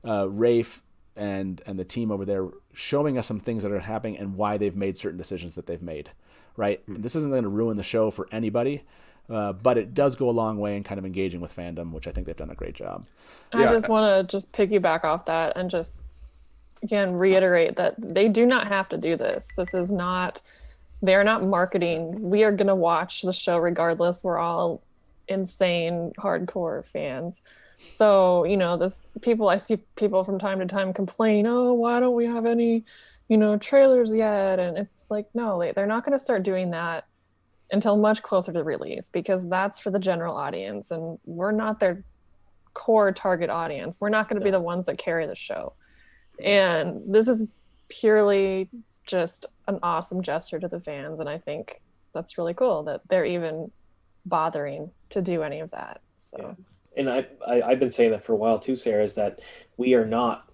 Rafe and the team over there showing us some things that are happening and why they've made certain decisions that they've made. Right? This isn't going to ruin the show for anybody, but it does go a long way in kind of engaging with fandom, which I think they've done a great job. I just want to piggyback off that and just, again, reiterate that they do not have to do this. This is not, they're not marketing. We are going to watch the show regardless. We're all insane, hardcore fans. So, I see people from time to time complain, oh, why don't we have any trailers yet? And it's like, no, they're not going to start doing that until much closer to release, because that's for the general audience and we're not their core target audience. We're not going to be the ones that carry the show. And this is purely just an awesome gesture to the fans. And I think that's really cool that they're even bothering to do any of that. So, yeah. And I've been saying that for a while too, Sarah, is that we are not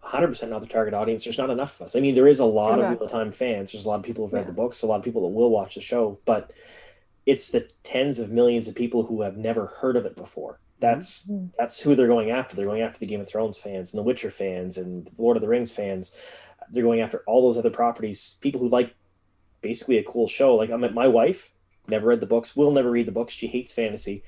100% not the target audience. There's not enough of us. I mean, there is a lot of real-time fans. There's a lot of people who've read the books, a lot of people that will watch the show, but it's the tens of millions of people who have never heard of it before. That's who they're going after. They're going after the Game of Thrones fans and the Witcher fans and the Lord of the Rings fans. They're going after all those other properties, people who like basically a cool show. Like my wife never read the books, will never read the books. She hates fantasy.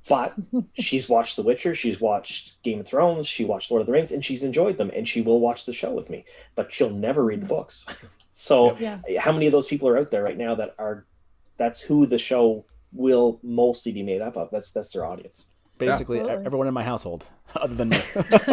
But she's watched The Witcher, she's watched Game of Thrones, she watched Lord of the Rings, and she's enjoyed them, and she will watch the show with me. But she'll never read the books. So how many of those people are out there right now that's who the show will mostly be made up of? That's their audience. Basically, everyone in my household, other than me.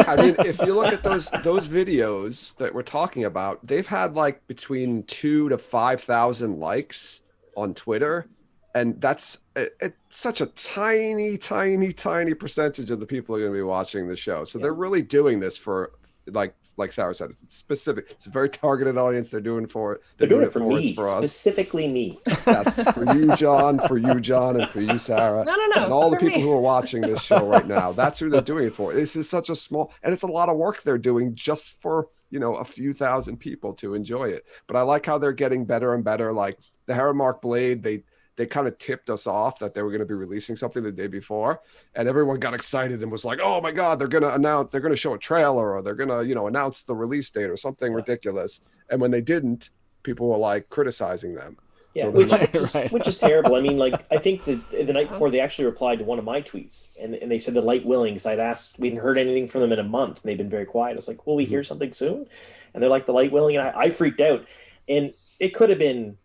I mean, if you look at those videos that we're talking about, they've had like between 2,000 to 5,000 likes on Twitter. And that's it's such a tiny percentage of the people who are going to be watching the show. So they're really doing this for, like Sarah said, it's specific. It's a very targeted audience. They're doing for it. They're doing it for me, specifically me. Yes, for you, John, and for you, Sarah. No. And all the people who are watching this show right now. That's who they're doing it for. This is such a small, and it's a lot of work they're doing just for, a few thousand people to enjoy it. But I like how they're getting better and better. Like the Haramark Blade, they kind of tipped us off that they were going to be releasing something the day before, and everyone got excited and was like, oh my God, they're going to show a trailer, or they're going to, announce the release date or something ridiculous. And when they didn't, people were like criticizing them. Yeah, which is terrible. I mean, like, I think the night before they actually replied to one of my tweets, and they said the light willing, because I'd asked, we hadn't heard anything from them in a month, and they've been very quiet. I was like, will we hear something soon? And they're like, the light willing, and I freaked out. And it could have been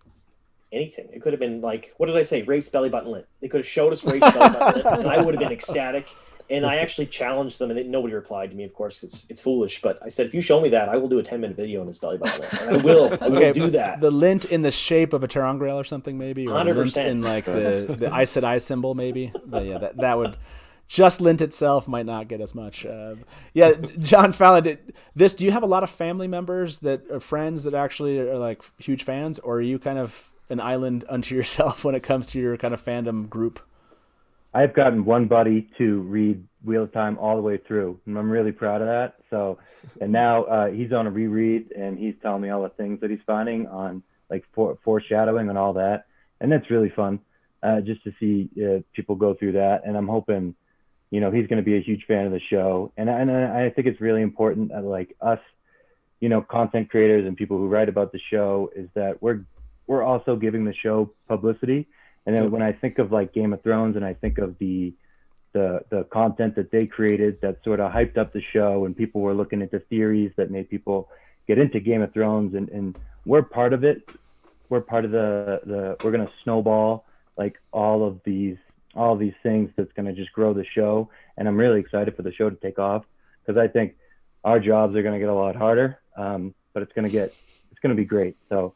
anything. It could have been like, what did I say? Rafe's belly button lit. They could have showed us Rafe's belly button lit, and I would have been ecstatic. And I actually challenged them, and nobody replied to me. Of course, it's foolish, but I said, if you show me that, I will do a 10-minute video on his belly button lit. And I will do that. The lint in the shape of a ter'angreal or something, maybe, or 100%. lint in like the Aes Sedai symbol, maybe. But yeah, that would just lint itself might not get as much. Yeah, John Fallon, do you have a lot of family members that are friends that actually are like huge fans, or are you kind of an island unto yourself when it comes to your kind of fandom group? I've gotten one buddy to read Wheel of Time all the way through, and I'm really proud of that. So, and now he's on a reread, and he's telling me all the things that he's finding on like foreshadowing and all that, and that's really fun just to see people go through that. And I'm hoping, he's going to be a huge fan of the show, and I think it's really important that like us, content creators and people who write about the show, is that we're also giving the show publicity. And then when I think of like Game of Thrones, and I think of the content that they created that sort of hyped up the show, and people were looking into theories that made people get into Game of Thrones, and we're part of it. We're part of we're going to snowball like all of these things that's going to just grow the show. And I'm really excited for the show to take off, because I think our jobs are going to get a lot harder, but it's going to be great. So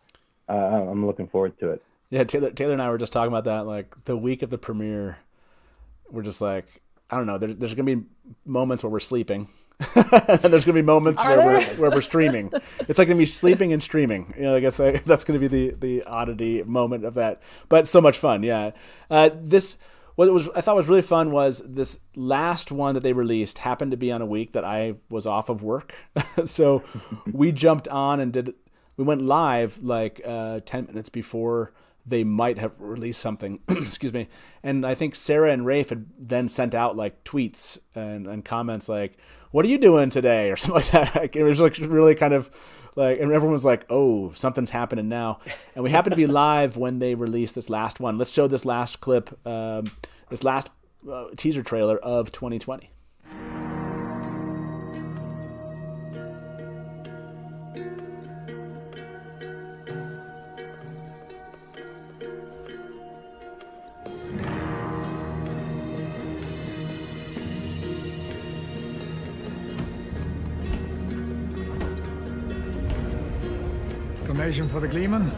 I'm looking forward to it. Yeah, Taylor and I were just talking about that. Like the week of the premiere, we're just like, I don't know. There's going to be moments where we're sleeping, and there's going to be moments where we're streaming. It's like going to be sleeping and streaming. I guess that's going to be the oddity moment of that. But so much fun, yeah. I thought was really fun was this last one that they released happened to be on a week that I was off of work, so we jumped on and we went live like 10 minutes before they might have released something. Excuse me. And I think Sarah and Rafe had then sent out like tweets and comments like, "What are you doing today?" or something like that. Like, it was like really kind of like, and everyone was like, "Oh, something's happening now." And we happened to be live when they released this last one. Let's show this last clip, this last teaser trailer of 2020. Donation for the Gleeman.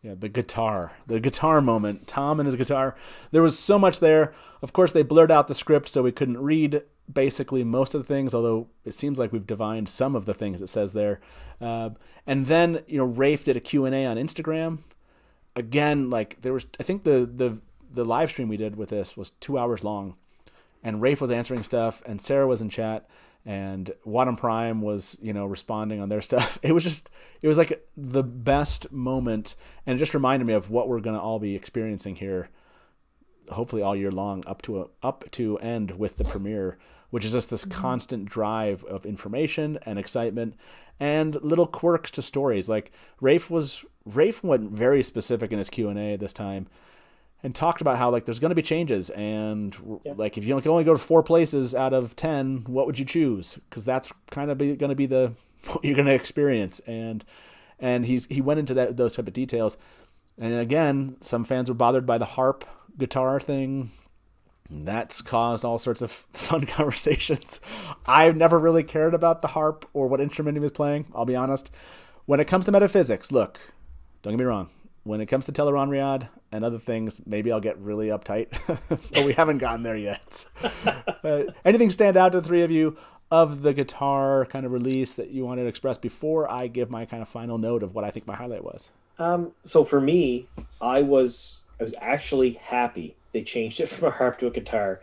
Yeah, the guitar moment. Tom and his guitar. There was so much there. Of course, they blurred out the script, so we couldn't read basically most of the things, although it seems like we've divined some of the things it says there. And then, Rafe did a Q&A on Instagram. Again, like there was, I think the live stream we did with this was 2 hours long, and Rafe was answering stuff, and Sarah was in chat, and WoTUp Prime was, responding on their stuff. It was like the best moment, and it just reminded me of what we're going to all be experiencing here, hopefully all year long, up to end with the premiere, which is just this constant drive of information and excitement and little quirks to stories. Like Rafe went very specific in his Q&A this time, and talked about how like there's going to be changes, and like if you can only go to 4 places out of 10, what would you choose? Because that's kind of going to be what you're going to experience. And he went into those type of details. And again, some fans were bothered by the harp guitar thing. That's caused all sorts of fun conversations. I've never really cared about the harp or what instrument he was playing, I'll be honest. When it comes to metaphysics, look, don't get me wrong. When it comes to Talk'aran'rhiod and other things, maybe I'll get really uptight, but we haven't gotten there yet. Anything stand out to the three of you of the guitar kind of release that you wanted to express before I give my kind of final note of what I think my highlight was? So for me, I was actually happy they changed it from a harp to a guitar,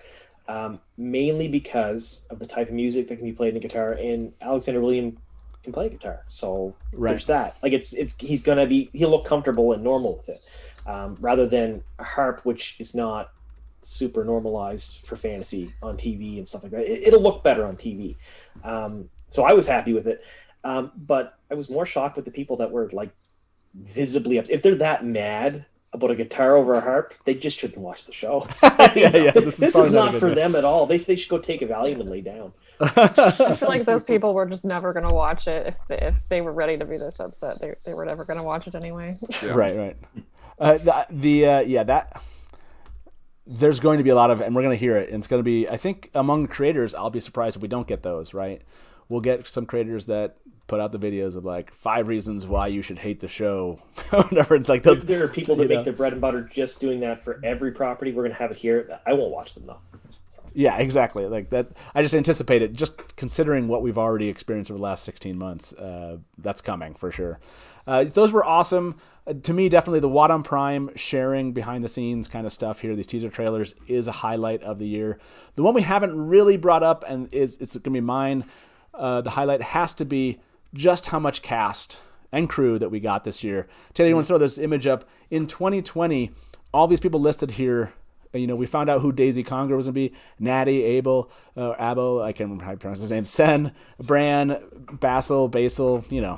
mainly because of the type of music that can be played in a guitar, and Alexander William can play guitar, so there's that. Like he'll look comfortable and normal with it, rather than a harp, which is not super normalized for fantasy on TV and stuff like that. It'll look better on TV, so I was happy with it, but I was more shocked with the people that were like visibly upset. If they're that mad about a guitar over a harp, they just shouldn't watch the show. This is not for them at all. They should go take a Valium and lay down. I feel like those people were just never going to watch it if they were ready to be this upset. They were never going to watch it anyway. Yeah. Right. There's going to be a lot of, and we're going to hear it. And it's going to be, I think, among the creators, I'll be surprised if we don't get those, right? We'll get some creators that put out the videos of like 5 reasons why you should hate the show. Whatever. Like there are people that make their bread and butter just doing that for every property. We're going to have it here. I won't watch them though. Yeah, exactly. Like that. I just anticipate it. Just considering what we've already experienced over the last 16 months, that's coming for sure. Those were awesome. To me, definitely the WOT on Prime sharing behind the scenes kind of stuff here. These teaser trailers is a highlight of the year. The one we haven't really brought up, and it's going to be mine. The highlight has to be just how much cast and crew that we got this year. Taylor, you want to throw this image up? In 2020, all these people listed here. We found out who Daisy Conger was going to be. Natty, Abel, I can't remember how to pronounce his name. Sen, Bran, Basil,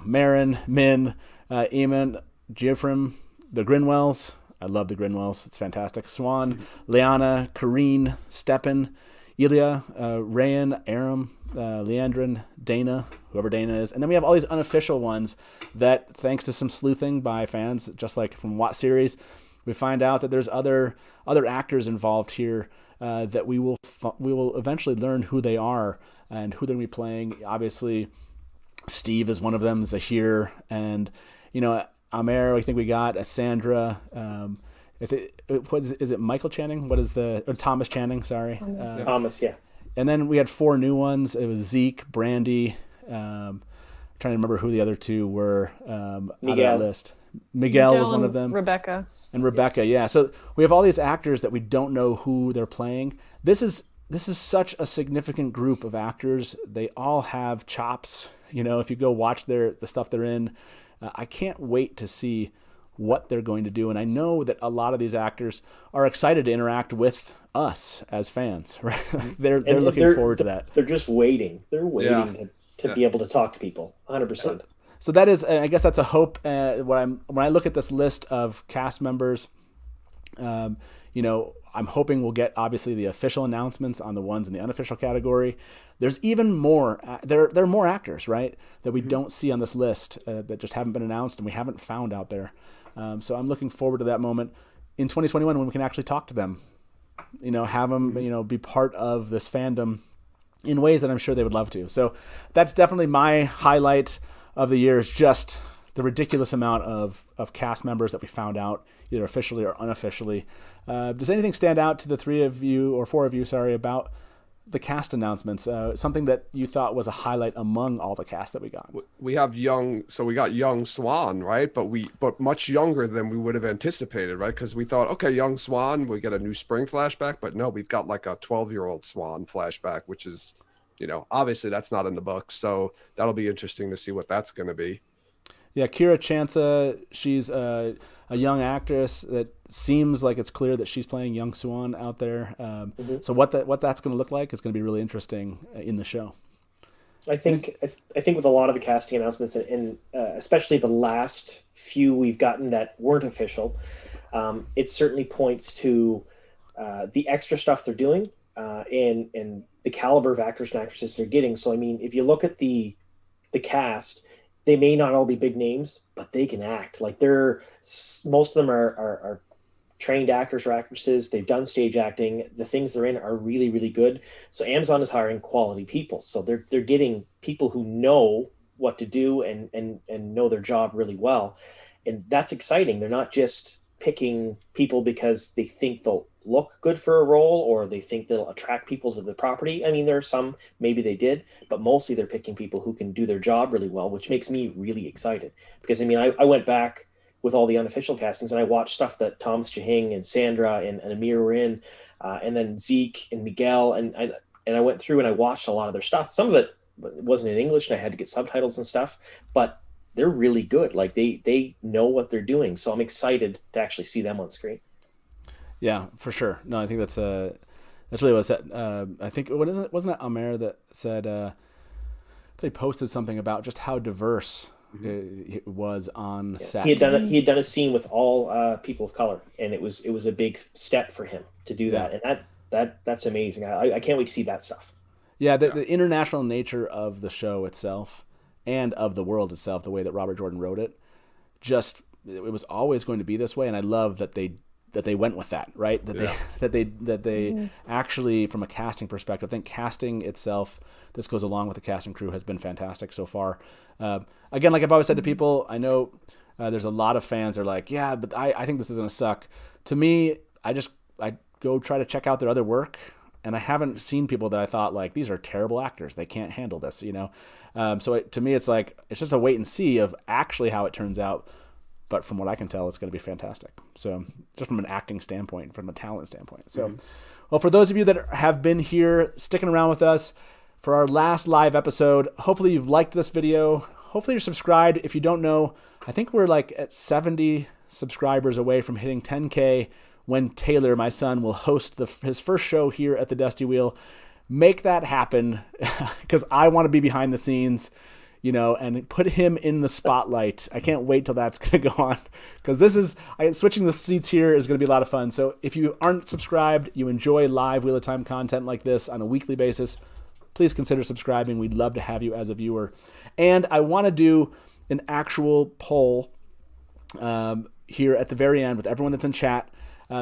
Marin, Min, Eamon, Geoffrey, the Grinwells. I love the Grinwells. It's fantastic. Swan, Liana, Kareen, Stepan, Ilya, Rayan, Aram, Leandrin, Dana, whoever Dana is. And then we have all these unofficial ones that, thanks to some sleuthing by fans, just like from WOT series, we find out that there's other actors involved here that we will eventually learn who they are and who they're going to be playing. Obviously, Steve is one of them, Zahir, and Amer. I think we got Sandra. Is it Michael Channing? Or Thomas Channing? Sorry, Thomas. Yeah. And then we had 4 new ones. It was Zeke, Brandy. Trying to remember who the other 2 were out of that list. Miguel was one of them. Rebecca. Yeah. So we have all these actors that we don't know who they're playing. This is such a significant group of actors. They all have chops. If you go watch the stuff they're in, I can't wait to see what they're going to do. And I know that a lot of these actors are excited to interact with us as fans. Right? they're looking forward to that. They're just waiting. They're waiting to be able to talk to people. 100%. So that is, I guess that's a hope. When I look at this list of cast members, I'm hoping we'll get obviously the official announcements on the ones in the unofficial category. There's even more. There are more actors, right, that we don't see on this list that just haven't been announced and we haven't found out there. So I'm looking forward to that moment in 2021 when we can actually talk to them. Have them, be part of this fandom in ways that I'm sure they would love to. So that's definitely my highlight of the year, is just the ridiculous amount of cast members that we found out, either officially or unofficially. Does anything stand out to the 4 of you, about the cast announcements? Something that you thought was a highlight among all the cast that we got? We have we got young Swan, right? But much younger than we would have anticipated, right? Because we thought, okay, young Swan, we get a new spring flashback, but no, we've got like a 12-year-old Swan flashback, which is, obviously that's not in the book. So that'll be interesting to see what that's going to be. Yeah, Kira Chansa, she's a young actress that seems like it's clear that she's playing young Swan out there. So what that's going to look like is going to be really interesting in the show. I think with a lot of the casting announcements, and especially the last few we've gotten that weren't official, it certainly points to the extra stuff they're doing and the caliber of actors and actresses they're getting. So, I mean, if you look at the cast, they may not all be big names, but they can act. Like most of them are trained actors or actresses. They've done stage acting. The things they're in are really, really good. So Amazon is hiring quality people. So they're getting people who know what to do and know their job really well. And that's exciting. They're not just picking people because they think they'll look good for a role or they think they'll attract people to the property. I mean, there are some, maybe they did, but mostly they're picking people who can do their job really well, which makes me really excited. Because, I mean, I went back with all the unofficial castings and I watched stuff that Thomas Jahing and Sandra and Amir were in, and then Zeke and Miguel, and I went through and I watched a lot of their stuff. Some of it wasn't in English and I had to get subtitles and stuff, but they're really good. Like they know what they're doing. So I'm excited to actually see them on screen. Yeah, for sure. No, I think that's really what I said. I think wasn't it Amer that said they posted something about just how diverse it was on set. He had done a scene with all people of color, and it was a big step for him to do that, and that's amazing. I can't wait to see that stuff. Yeah, the international nature of the show itself and of the world itself, the way that Robert Jordan wrote it, it was always going to be this way, and I love that they went with that, right? That they actually, from a casting perspective, I think casting itself, this goes along with the casting crew, has been fantastic so far. Again, like I've always said to people, I know there's a lot of fans that are like, yeah, but I think this is going to suck. To me, I go try to check out their other work, and I haven't seen people that I thought, like, these are terrible actors, they can't handle this, you know? To me, it's like, it's just a wait and see of actually how it turns out. But from what I can tell, it's going to be fantastic. So just from an acting standpoint, from a talent standpoint. So, well, for those of you that have been here, sticking around with us for our last live episode, hopefully you've liked this video. Hopefully you're subscribed. If you don't know, I think we're like at 70 subscribers away from hitting 10K when Taylor, my son, will host his first show here at the Dusty Wheel. Make that happen because I want to be behind the scenes, you know, and put him in the spotlight. I can't wait till that's going to go on because switching the seats here is going to be a lot of fun. So if you aren't subscribed, you enjoy live Wheel of Time content like this on a weekly basis, please consider subscribing. We'd love to have you as a viewer. And I want to do an actual poll here at the very end with everyone that's in chat.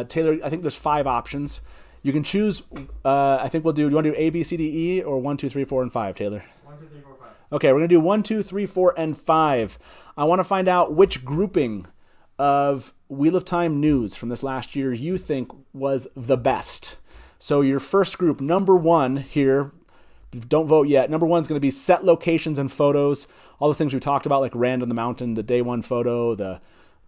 Taylor, I think there's 5 options. You can choose, I think do you want to do A, B, C, D, E, or 1, 2, 3, 4, and 5, Taylor? 1, 2, 3, 4, 5. Okay, we're going to do 1, 2, 3, 4, and 5. I want to find out which grouping of Wheel of Time news from this last year you think was the best. So your first group, number 1 here, don't vote yet. Number 1 is going to be set locations and photos. All those things we talked about, like Rand on the Mountain, the day 1 photo, the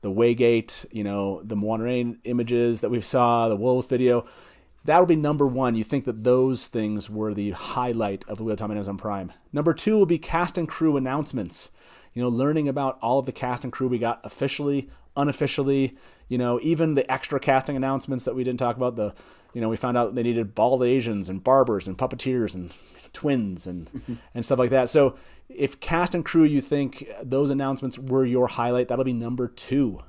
Waygate, you know, the Moiraine images that we saw, the Wolves video. That'll be number 1. You think that those things were the highlight of the Wheel of Time on Amazon Prime. Number 2 will be cast and crew announcements. You know, learning about all of the cast and crew we got officially, unofficially, you know, even the extra casting announcements that we didn't talk about. We found out they needed bald Asians and barbers and puppeteers and twins and stuff like that. So if cast and crew, you think those announcements were your highlight, that'll be number 2.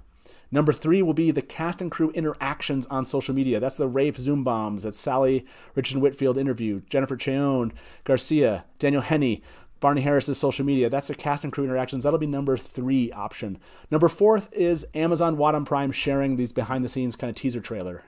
Number 3 will be the cast and crew interactions on social media. That's the Rafe zoombombs that Sally Richardson Whitfield interviewed, Jennifer Cheon Garcia, Daniel Henney, Barney Harris's social media. That's the cast and crew interactions. That'll be number 3 option. Number 4 is Amazon WoT Prime sharing these behind the scenes kind of teaser trailer.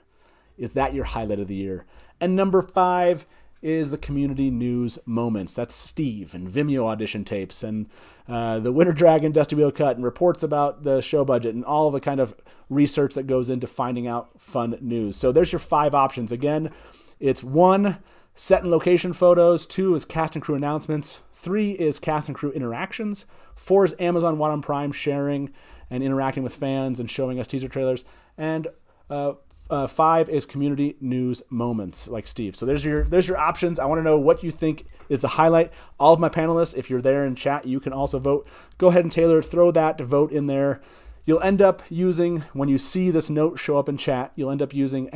Is that your highlight of the year? And number 5 is the community news moments. That's Steve and Vimeo audition tapes and the Winter Dragon Dusty Wheel cut and reports about the show budget and all the kind of research that goes into finding out fun news. So there's your 5 options. Again, it's 1, set and location photos. 2 is cast and crew announcements. 3 is cast and crew interactions. 4 is Amazon WoT Prime sharing and interacting with fans and showing us teaser trailers. And 5 is community news moments, like Steve. So there's your options. I want to know what you think is the highlight. All of my panelists, if you're there in chat, you can also vote. Go ahead and Taylor, throw that to vote in there. You'll end up using, when you see this note show up in chat, you'll end up using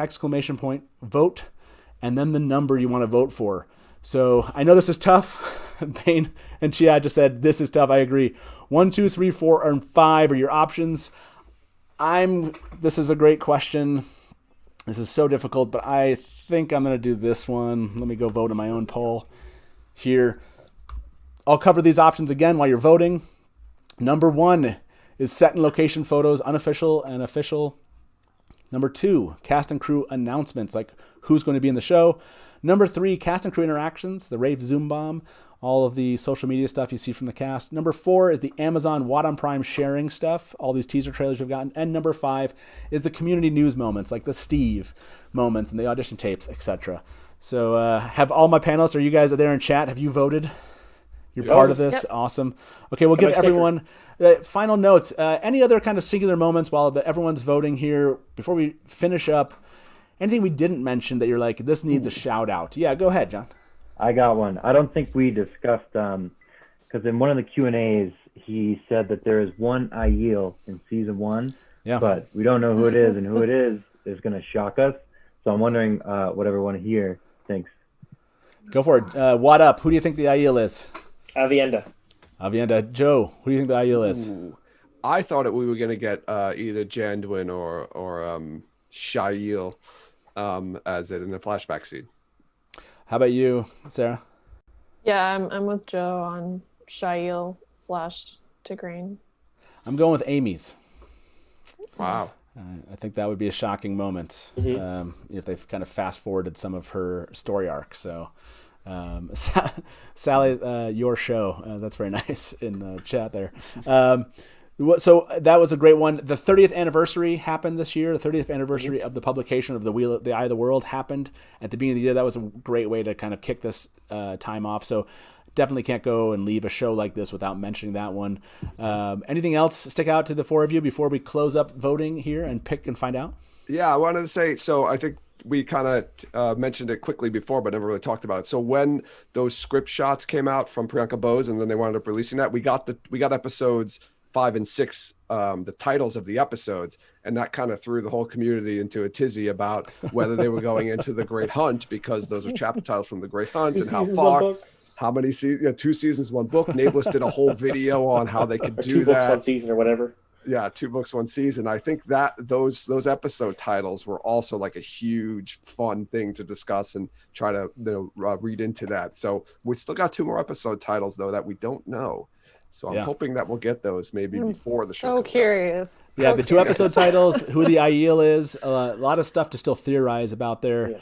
!vote and then the number you want to vote for. So I know this is tough. Bane and Chia just said this is tough. I agree. 1, 2, 3, 4, and 5 are your options. This is a great question. This is so difficult, but I think I'm going to do this one. Let me go vote in my own poll here. I'll cover these options again while you're voting. Number 1 is set and location photos, unofficial and official. Number 2, cast and crew announcements, like who's going to be in the show. Number 3, cast and crew interactions, the Rafe Zoom Bomb, all of the social media stuff you see from the cast. Number 4 is the Amazon WoT Prime sharing stuff, all these teaser trailers we've gotten. And number 5 is the community news moments, like the Steve moments and the audition tapes, etc. So have all my panelists, are you guys there in chat? Have you voted? You're part of this? Yep. Awesome. Okay, we'll give everyone final notes. Any other kind of singular moments while everyone's voting here before we finish up? Anything we didn't mention that you're like, this needs a shout out? Yeah, go ahead, John. I got one. I don't think we discussed, because in one of the Q&As, he said that there is one Aiel in season 1, but we don't know who it is, and who it is going to shock us. So I'm wondering what everyone here thinks. Go for it. WoTUp. Who do you think the Aiel is? Avienda. Joe, who do you think the Aiel is? I thought we were going to get either Janduin or Shail as it in the flashback scene. How about you, Sarah? Yeah, I'm with Joe on Shail/Tigraine. I'm going with Amy's. Wow. I think that would be a shocking moment if they've kind of fast forwarded some of her story arc. So, Sally, your show. That's very nice in the chat there. So that was a great one. The 30th anniversary happened this year. The 30th anniversary of the publication of the Eye of the World happened at the beginning of the year. That was a great way to kind of kick this time off. So definitely can't go and leave a show like this without mentioning that one. Anything else stick out to the four of you before we close up voting here and pick and find out? Yeah, I wanted to say, so I think we kind of mentioned it quickly before, but never really talked about it. So when those script shots came out from Priyanka Bose and then they wound up releasing that, we got episodes 5 and 6, the titles of the episodes, and that kind of threw the whole community into a tizzy about whether they were going into the Great Hunt, because those are chapter titles from the Great Hunt and how far. How many seasons? 2 seasons, 1 book. Nameless did a whole video on how they could do 2 that. 2 books, 1 season, or whatever. Yeah, 2 books, 1 season. I think that those episode titles were also like a huge fun thing to discuss and try to read into that. So we still got 2 more episode titles though that we don't know. So I'm hoping that we'll get those maybe before the show. So curious. Yeah, the 2 episode titles, who the Aiel is, a lot of stuff to still theorize about there. Yeah.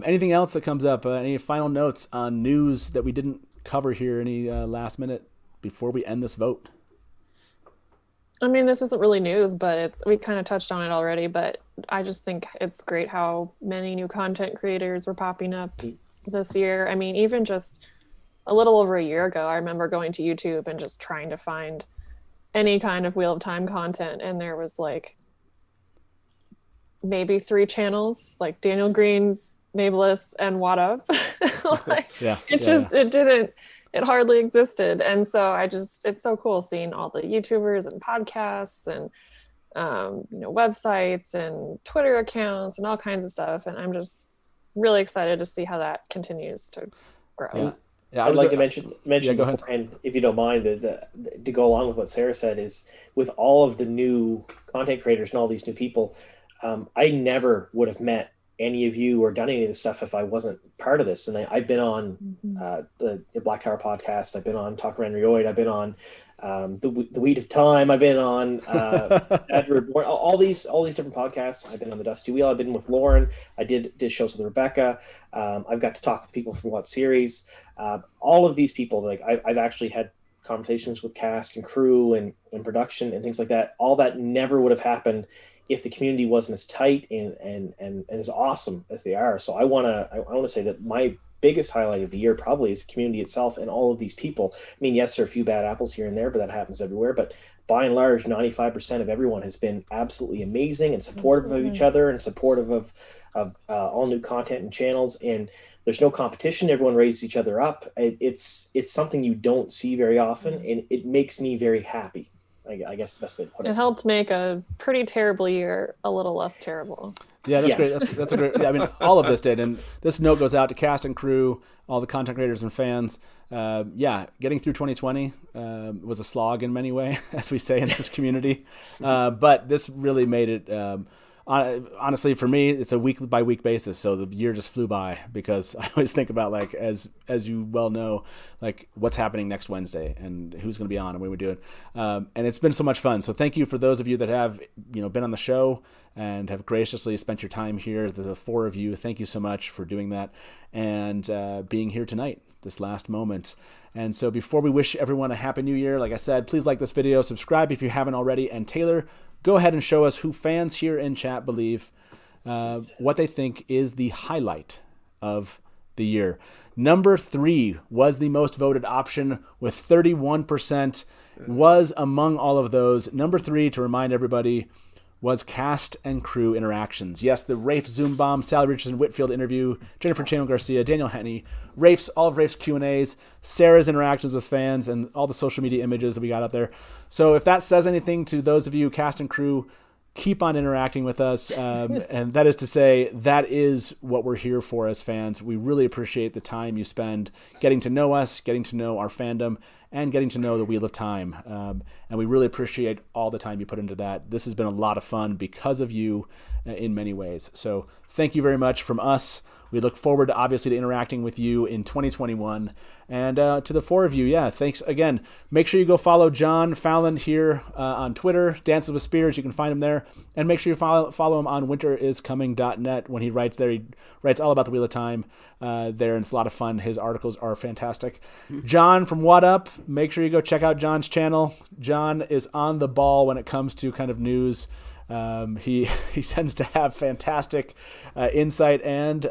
Anything else that comes up? Any final notes on news that we didn't cover here? Any last minute before we end this vote? I mean, this isn't really news, but we kind of touched on it already. But I just think it's great how many new content creators were popping up this year. I mean, even just a little over a year ago, I remember going to YouTube and just trying to find any kind of Wheel of Time content, and there was like maybe 3 channels, like Daniel Green, Nameless, and WoTUp. It hardly existed. And so it's so cool seeing all the YouTubers and podcasts and websites and Twitter accounts and all kinds of stuff, and I'm just really excited to see how that continues to grow. I'd like to mention beforehand, if you don't mind, that to go along with what Sarah said, is with all of the new content creators and all these new people, I never would have met any of you or done any of this stuff if I wasn't part of this. And I've been on the Black Tower podcast. I've been on Talk'aran'rhiod. I've been on the Weed of Time. I've been on all these different podcasts. I've been on the Dusty Wheel. I've been with Lauren. I did shows with Rebecca. I've got to talk with people from WOT series. All of these people, like I've actually had conversations with cast and crew and production and things like that. All that never would have happened if the community wasn't as tight and as awesome as they are. So I want to say that my biggest highlight of the year probably is the community itself and all of these people. I mean, yes, there are a few bad apples here and there, but that happens everywhere. But by and large, 95% of everyone has been absolutely amazing and supportive of each other and supportive of all new content and channels. And there's no competition. Everyone raises each other up. It's something you don't see very often, and it makes me very happy. I guess the best way to put it. It helped make a pretty terrible year a little less terrible. Yeah, that's great. That's a great. Yeah, I mean, all of this did, and this note goes out to cast and crew, all the content creators and fans. Getting through 2020 was a slog in many ways, as we say in this community, but this really made it. Honestly, for me, it's a week by week basis. So the year just flew by because I always think about, like, as you well know, like what's happening next Wednesday and who's going to be on and when we do it. And it's been so much fun. So thank you for those of you that have, been on the show and have graciously spent your time here. The 4 of you, thank you so much for doing that and being here tonight, this last moment. And so before we wish everyone a happy new year, like I said, please like this video, subscribe if you haven't already, and Taylor, go ahead and show us who fans here in chat believe what they think is the highlight of the year. Number 3 was the most voted option with 31%, was among all of those. Number 3, to remind everybody, was cast and crew interactions. Yes, the Rafe Zoombomb, Sally Richardson Whitfield interview, Jennifer Chano Garcia, Daniel Henney, all of Rafe's Q&As, Sarah's interactions with fans, and all the social media images that we got out there. So if that says anything to those of you, cast and crew, keep on interacting with us. And that is to say, that is what we're here for as fans. We really appreciate the time you spend getting to know us, getting to know our fandom, and getting to know the Wheel of Time. And we really appreciate all the time you put into that. This has been a lot of fun because of you in many ways. So thank you very much from us. We look forward, obviously, to interacting with you in 2021. And to the four of you, thanks again. Make sure you go follow John Fallon here on Twitter, Dances with Spears. You can find him there. And make sure you follow him on winteriscoming.net. When he writes there, he writes all about the Wheel of Time there, and it's a lot of fun. His articles are fantastic. John from WoTUp, make sure you go check out John's channel. John is on the ball when it comes to kind of news. He tends to have fantastic insight and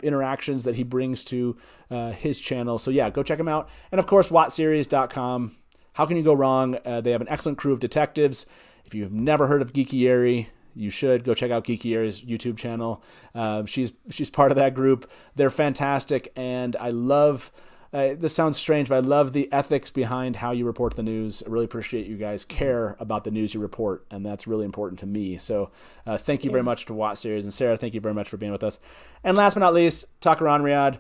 interactions that he brings to his channel. So go check him out. And of course, WOTseries.com. How can you go wrong? They have an excellent crew of detectives. If you've never heard of Geeky Airy, you should go check out Geeky Airy's YouTube channel. She's part of that group. They're fantastic, and I love. This sounds strange, but I love the ethics behind how you report the news. I really appreciate you guys care about the news you report, and that's really important to me. So thank you very much to WOT Series. And Sarah, thank you very much for being with us. And last but not least, Talk'aran'rhiod.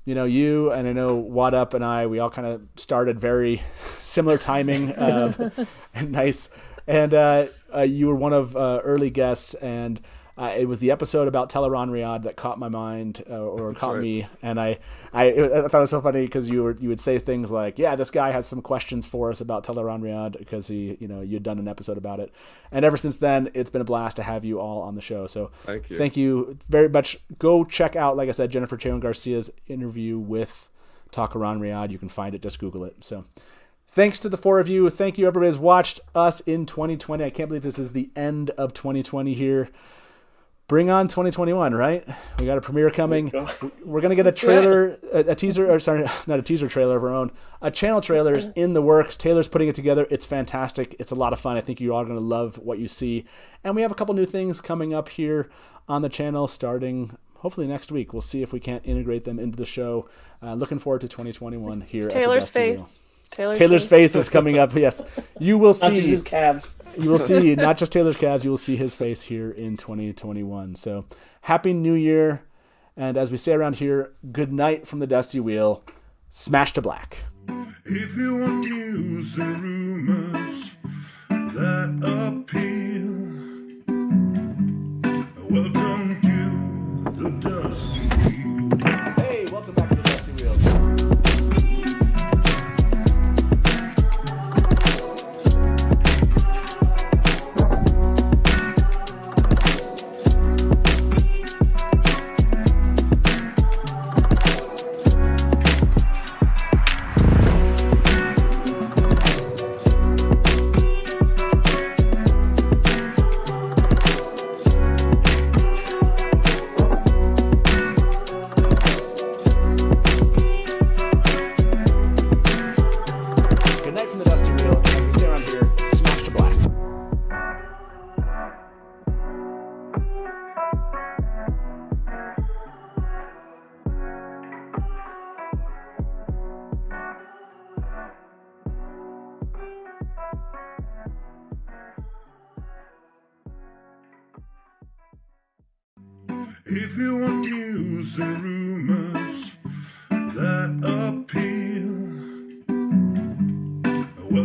You and I know WoTUp and I, we all kind of started very similar timing and nice. And you were one of early guests, and it was the episode about Talk'aran'rhiod that caught my mind, or that's caught me. And I thought it was so funny because you would say things like, this guy has some questions for us about Talk'aran'rhiod because you'd done an episode about it. And ever since then, it's been a blast to have you all on the show. So thank you very much. Go check out, like I said, Jennifer Cheon Garcia's interview with Talk'aran'rhiod. You can find it. Just Google it. So thanks to the four of you. Thank you, everybody who's watched us in 2020. I can't believe this is the end of 2020 here. Bring on 2021, right? We got a premiere coming. We're going to get a trailer, a teaser, or sorry, not a teaser trailer of our own. A channel trailer is in the works. Taylor's putting it together. It's fantastic. It's a lot of fun. I think you all are going to love what you see. And we have a couple new things coming up here on the channel starting hopefully next week. We'll see if we can't integrate them into the show. Looking forward to 2021 here Taylor's at the Dusty face. Wheel. Taylor's face is coming up. Yes, you will see. Not just his calves. You will see not just Taylor's calves. You will see his face here in 2021. So happy New Year, and as we say around here, good night from the Dusty Wheel. Smash to black. If you want news and rumors that appeal, welcome to the Dusty Wheel. Hey, welcome back to the Dusty Wheel. If you want news and rumors